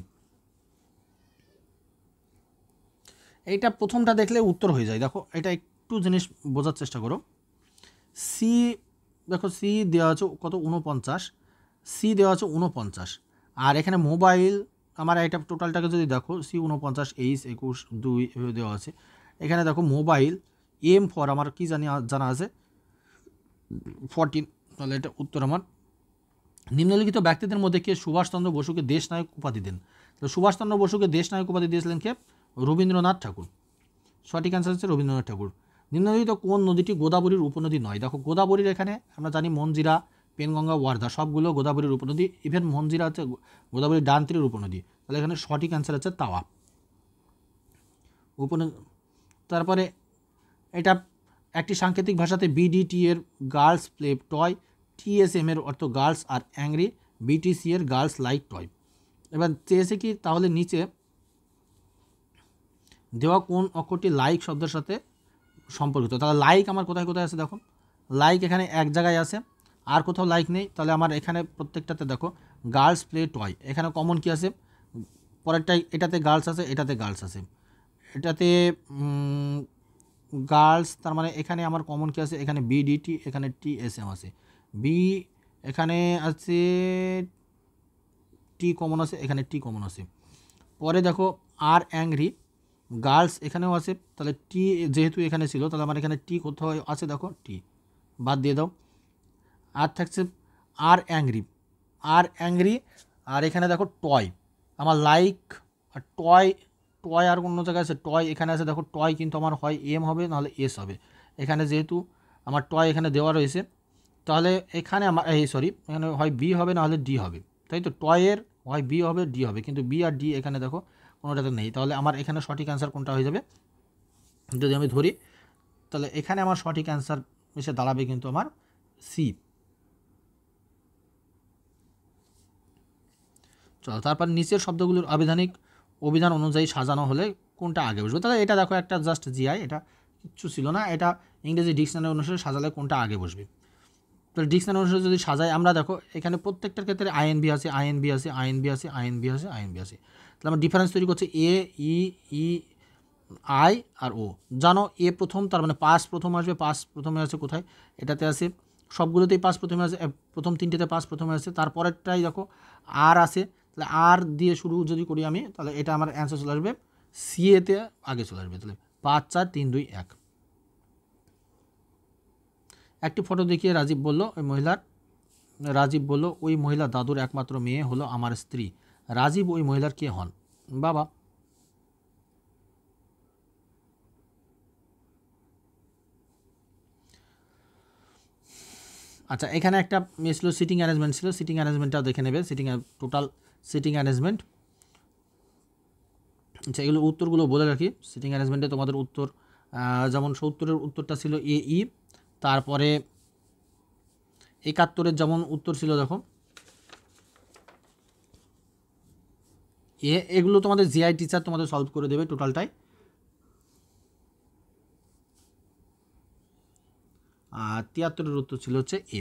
এইটা প্রথমটা দেখলে উত্তর হয়ে যায়। দেখো এটা একটু জিনিস বোঝার চেষ্টা করো। সি দেখো, সি দেওয়া আছে কত 49, সি দেওয়া আছে 49, আর এখানে মোবাইল আমার এটা টোটালটাকে যদি দেখো সি 49, 21, 2 এভাবে দেওয়া আছে। এখানে দেখো মোবাইল এম ফর আমার কি জানা আছে 14, তাহলে এটা উত্তর আমার। নিম্নলিখিত ব্যক্তিদের মধ্যে কে সুভাষচন্দ্র বসুকে দেশনায়ক উপাধি দেন? তাহলে সুভাষচন্দ্র বসুকে দেশনায়ক উপাধি দিয়েছিলেন কে? রবীন্দ্রনাথ ঠাকুর। সঠিক অ্যান্সার হচ্ছে রবীন্দ্রনাথ ঠাকুর। নিম্নলিখিত কোন নদীটি গোদাবরীর উপনদী নয়? দেখো গোদাবরীর এখানে আমরা জানি মঞ্জিরা, পেনগঙ্গা, ওয়ার্ধা সবগুলো গোদাবরীর উপনদী, ইভেন মঞ্জিরা হচ্ছে গোদাবরীর ডান তীরের উপনদী। তাহলে এখানে সঠিক অ্যান্সার হচ্ছে তাওয়া উপনদী। তারপরে এটা একটি সাংকেতিক ভাষাতে বিডিটি এর গার্লস প্লে টয়, টিএসএম এর অর্থ গার্লস আর অ্যাংরি, বিটিসি এর গার্লস লাইক টয়। এবার চেয়েছে কি তাহলে নিচে দেওয়া কোন অক্ষরটি লাইক শব্দের সাথে সম্পর্কিত? তাহলে লাইক আমার কোথায় কোথায় আছে দেখো, লাইক এখানে এক জায়গায় আছে, আর কোথাও লাইক নেই। তাহলে আমার এখানে প্রত্যেকটাতে দেখো গার্লস প্লে টয়, এখানে কমন কি আছে? পরেরটাই এটাতে গার্লস আছে, এটাতে গার্লস আছে, এটাতে গার্লস, তার মানে এখানে আমার কমন কি আছে? এখানে বিডিটি, এখানে টিএসএম আছে, বি এখানে আছে টি কমন আছে, এখানে টি কমন আছে। পরে দেখো আর অ্যাংরি, গার্লস এখানেও আছে, তাহলে টি যেহেতু এখানে ছিল তাহলে আমার এখানে টি কোথাও আছে দেখো, টি বাদ দিয়ে দাও। আর থাকছে আর অ্যাংরি, আর অ্যাংরি, আর এখানে দেখো টয়, আমার লাইক আর টয়, টয় আর অন্য জায়গায় আছে টয়, এখানে আছে দেখো টয়, কিন্তু আমার হয় এম হবে নাহলে এস হবে। এখানে যেহেতু আমার টয় এখানে দেওয়া রয়েছে তাহলে এখানে আমার সরি এখানে হয় বি হবে নাহলে ডি হবে, তাই তো? টয়ের হয় বি হবে, ডি হবে, কিন্তু বি আর ডি এখানে দেখো কোনোটাতে নেই। তাহলে আমার এখানে সঠিক অ্যান্সার কোনটা হয়ে যাবে যদি আমি ধরি? তাহলে এখানে আমার সঠিক অ্যান্সার এসে দাঁড়াবে কিন্তু আমার সি। চলো তারপর নিচের শব্দগুলোর আবিধানিক অভিধান অনুযায়ী সাজানো হলে কোনটা আগে বসবে? তাহলে এটা দেখো একটা জাস্ট জিআই, এটা কিচ্ছু ছিল না, এটা ইংরেজি ডিকশনারি অনুসারে সাজালে কোনটা আগে বসবে? তো ডিকশনারি অনুসারে যদি সাজাই আমরা দেখো এখানে প্রত্যেকটার ক্ষেত্রে আইএনবি আছে, আইএনবি আছে, আইএনবি আছে, আইএনবি আছে, আইএনবি আছে। তাহলে আমরা ডিফারেন্স তৈরি করছি এ, ই, ই, আই আর ও। জানো এ প্রথম, তার মানে পাস প্রথম আসবে, পাস প্রথমে আছে কোথায়? এটাতে আছে, সবগুলোতেই পাস প্রথমে আছে, প্রথম তিনটেতে পাস প্রথমে আছে। তারপরেরটাই দেখো আর আছে, তাহলে আর দিয়ে শুরু যদি করি আমি তাহলে এটা আমার অ্যান্সার চলে আসবে সি এতে আগে চলে আসবে। তাহলে 5, 4, 3, 2, 1। একটি ফটো দেখিয়ে রাজীব বলল ওই মহিলার দাদুর একমাত্র মেয়ে হলো আমার স্ত্রী। রাজীব ওই মহিলার কে হন? বাবা। আচ্ছা এখানে একটা ছিল সিটিং অ্যারেঞ্জমেন্ট ছিল, সিটিং অ্যারেঞ্জমেন্টটাও দেখে নেবে, টোটাল সিটিং অ্যারেঞ্জমেন্ট। আচ্ছা এগুলো উত্তরগুলো বলে রাখি। সিটিং অ্যারেঞ্জমেন্টে তোমাদের উত্তর যেমন 70-এর উত্তরটা ছিল এ ই, তারপরে 71-এর যেমন উত্তর ছিল দেখো এগুলো তোমাদের জিআই টিচার তোমাদের সলভ করে দেবে টোটালটাই। আর 73-এর উত্তর ছিল হচ্ছে এ।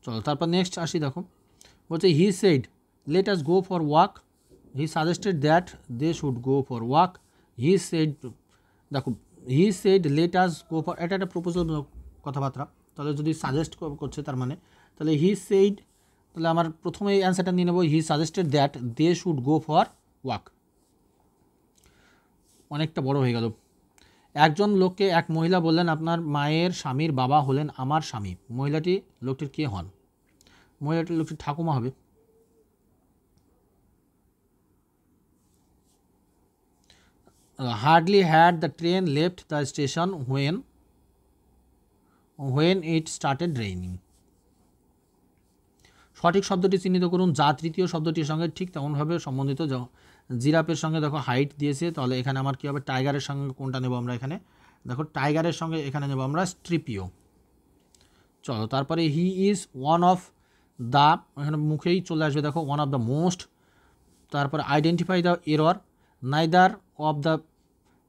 চলো তারপর নেক্সট আসি, দেখো বলছে he said let us go for walk, he suggested that they should go for walk, he said, দেখো he said let us go for, এটা একটা প্রপোজাল কথাবার্তা, তাহলে যদি সাজেস্ট করছে তার মানে তাহলে হি সেড, তাহলে আমার প্রথমে এই অ্যান্সারটা নিয়ে নেবো he suggested that they should go for walk. অনেকটা বড় হয়ে গেল। একজন লোককে এক মহিলা বললেন আপনার মায়ের স্বামীর বাবা হলেন আমার স্বামী, মহিলাটি লোকটির কে হন? মহিলাটির লোকটির ঠাকুমা হবে। Hardly had the train left the station when it started raining. সঠিক শব্দটি চিহ্নিত করুন যা তৃতীয় শব্দটির সঙ্গে ঠিক তেমনভাবে সম্বন্ধিত। জিরাফের সঙ্গে দেখো হাইট দিয়েছে, তাহলে এখানে আমার কী হবে? টাইগারের সঙ্গে কোনটা নেব আমরা? এখানে দেখো টাইগারের সঙ্গে এখানে নেব আমরা স্ট্রিপিও। চলো তারপরে he is one of the, এখানে মুখেই চলে আসবে দেখো ওয়ান অফ দ্য মোস্ট। তারপরে identify the error, neither of the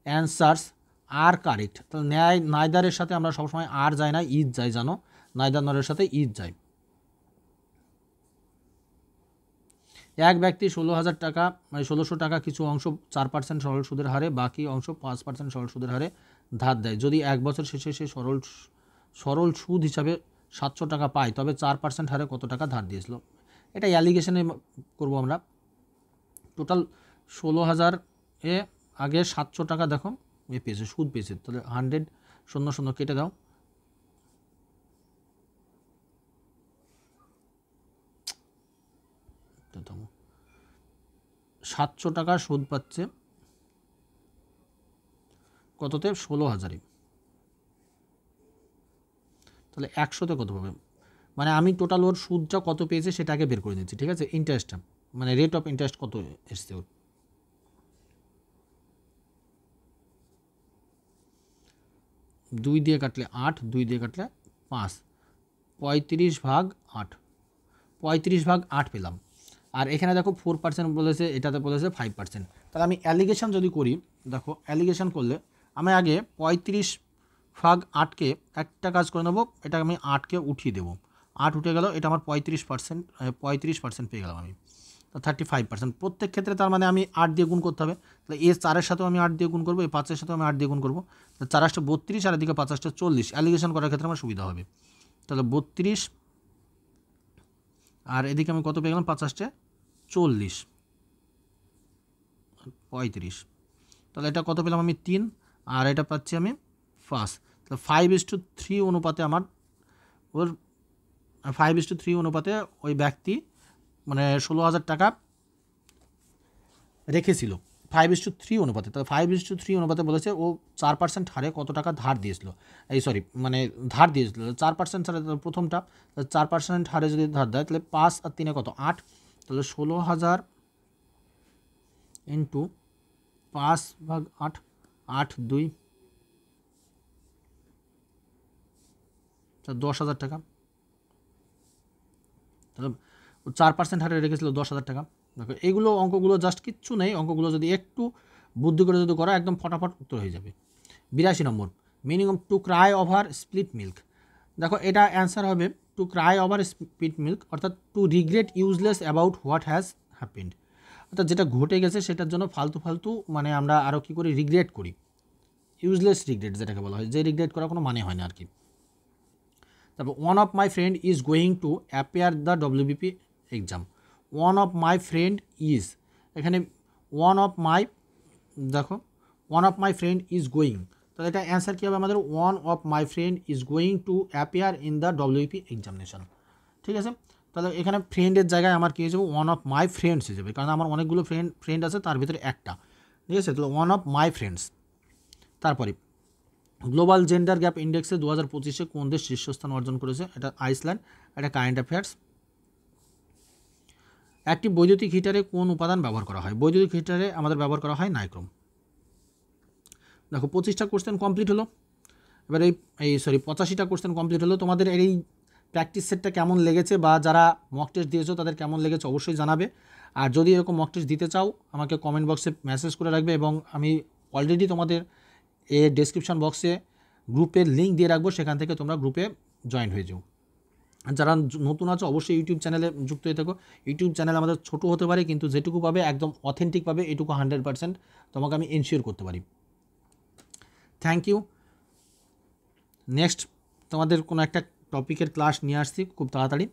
answers are correct. তাহলে নাইদারের সাথে আমরা সবসময় আর যাই না, ইজ যাই, জানো, নাইদার নরের সাথে ইজ যাই। এক ব্যক্তি 16,000 টাকা মানে 1600 টাকা কিছু অংশ 4% সরল সুদের হারে, বাকি অংশ 5% সরল সুদের হারে ধার দেয়। যদি এক বছর শেষে সে সরল সুদ হিসাবে 700 টাকা পায়, তবে 4% হারে কত টাকা ধার দিয়েছিল? এটা অ্যালিগেশনে করবো আমরা। টোটাল 16,000 এ আগে 700 টাকা দেখো এ পেয়েছে, সুদ পেয়েছে, তাহলে 100 শূন্য শূন্য কেটে দাও, থামো, 700 টাকা সুদ পাচ্ছে কততে? 16,000-এ। তাহলে 100-তে কত পাবে? মানে আমি টোটাল ওর সুদটা কত পেয়েছে সেটাকে বের করে নিচ্ছি, ঠিক আছে? ইন্টারেস্টটা মানে রেট অফ ইন্টারেস্ট কত এসছে ওর। 2 দিয়ে কাটলে 8, 2 দিয়ে কাটলে 5, 35/8, 35/8 পেলাম। আর এখানে দেখো 4% বলেছে, এটাতে বলেছে 5%। তাহলে আমি অ্যালিগেশন যদি করি, দেখো অ্যালিগেশন করলে আমি আগে 35/8কে একটা কাজ করে নেবো, এটা আমি 8কে উঠিয়ে দেবো, 8 উঠে গেল, এটা আমার 35% পেয়ে গেলাম আমি, 35%। প্রত্যেক ক্ষেত্রে তার মানে আমি 8 দিয়ে গুণ করতে হবে। তাহলে এ 4-এর সাথেও আমি 8 দিয়ে গুণ করবো, এই 5-এর সাথেও আমি 8 দিয়ে গুণ করবো, 4-8 32 আর এদিকে 50 40। অ্যালিগেশন করার ক্ষেত্রে আমার সুবিধা হবে। তাহলে 32 আর এদিকে আমি কত পেয়ে গেলাম? 50 40 35। তাহলে এটা কত পেলাম আমি? 3, আর এটা পাচ্ছি আমি 5। তাহলে 5:3 অনুপাতে আমার ওর 5:3 অনুপাতে ওই ব্যক্তি মানে 16,000 টাকা রেখেছিল 5:3 অনুপাতে। তাহলে 5:3 অনুপাতে বলেছে ও 4% হারে কত টাকা ধার দিয়েছিল, এই সরি মানে ধার দিয়েছিল 4% হারে। প্রথমটা 4% হারে যদি ধার দেয়, তাহলে 5 আর 3 কত? 8। তাহলে 16,000 ইন্টু 5/8, 8 2, 10,000 টাকা। তাহলে 4% হারে রেখেছিল 10,000 টাকা। দেখো এইগুলো অঙ্কগুলো জাস্ট কিচ্ছু নেই, অঙ্কগুলো যদি একটু বুদ্ধি করে যদি করো একদম ফটাফট উত্তর হয়ে যাবে। 82 number, meaning of to cry over split milk. দেখো এটা অ্যান্সার হবে to cry over split milk, অর্থাৎ to regret useless about what has happened, অর্থাৎ যেটা ঘটে গেছে সেটার জন্য ফালতু মানে আমরা আরও কী করি? রিগ্রেট করি, ইউজলেস রিগ্রেট যেটাকে বলা হয়, যে রিগ্রেট করার কোনো মানে হয় না আর কি। তারপর one of my friend is going to appear the WBP exam. One of my friend is, এখানে ওয়ান অফ মাই, দেখো one of my friend is going, তাহলে এটা অ্যান্সার কী হবে আমাদের? One of my friend is going to appear in the WBP examination, ঠিক আছে? তাহলে এখানে ফ্রেন্ডের জায়গায় আমার কী হয়ে যাবে? ওয়ান অফ মাই ফ্রেন্ডস হয়ে যাবে, কারণ আমার অনেকগুলো ফ্রেন্ড আছে তার ভিতরে একটা, ঠিক আছে? তাহলে ওয়ান অফ মাই ফ্রেন্ডস। তারপরে গ্লোবাল জেন্ডার গ্যাপ ইন্ডেক্সে 2025-এ কোন দেশ শীর্ষস্থান অর্জন করেছে? এটা আইসল্যান্ড। এটা কারেন্ট অ্যাফেয়ার্স। একটি বৈদ্যুতিক হিটারে কোন উপাদান ব্যবহার করা হয়? বৈদ্যুতিক হিটারে আমাদের ব্যবহার করা হয় নাইক্রোম। দেখো 25টা কোশ্চেন কমপ্লিট হলো। এবার এই 85টা কোশ্চেন কমপ্লিট হলো। তোমাদের এই প্র্যাকটিস সেটটা কেমন লেগেছে বা যারা মক টেস্ট দিয়েছো তাদের কেমন লেগেছে অবশ্যই জানাবে। আর যদি এরকম মক টেস্ট দিতে চাও আমাকে কমেন্ট বক্সে মেসেজ করে রাখবে, এবং আমি অলরেডি তোমাদের ডেসক্রিপশন বক্সে গ্রুপের লিঙ্ক দিয়ে রাখবো, সেখান থেকে তোমরা গ্রুপে জয়েন হয়ে যাও। যারা নতুন আছো অবশ্যই ইউটিউব চ্যানেলে যুক্ত হয়ে থাকো। ইউটিউব চ্যানেল আমাদের ছোটো হতে পারে, কিন্তু যেটুকু পাবে একদম অথেন্টিক পাবে, এটুকু 100% তোমাকে আমি এনশিওর করতে পারি। Thank you. নেক্সট তোমাদের কোনো একটা টপিকের ক্লাস নিয়ে আসছি খুব তাড়াতাড়ি।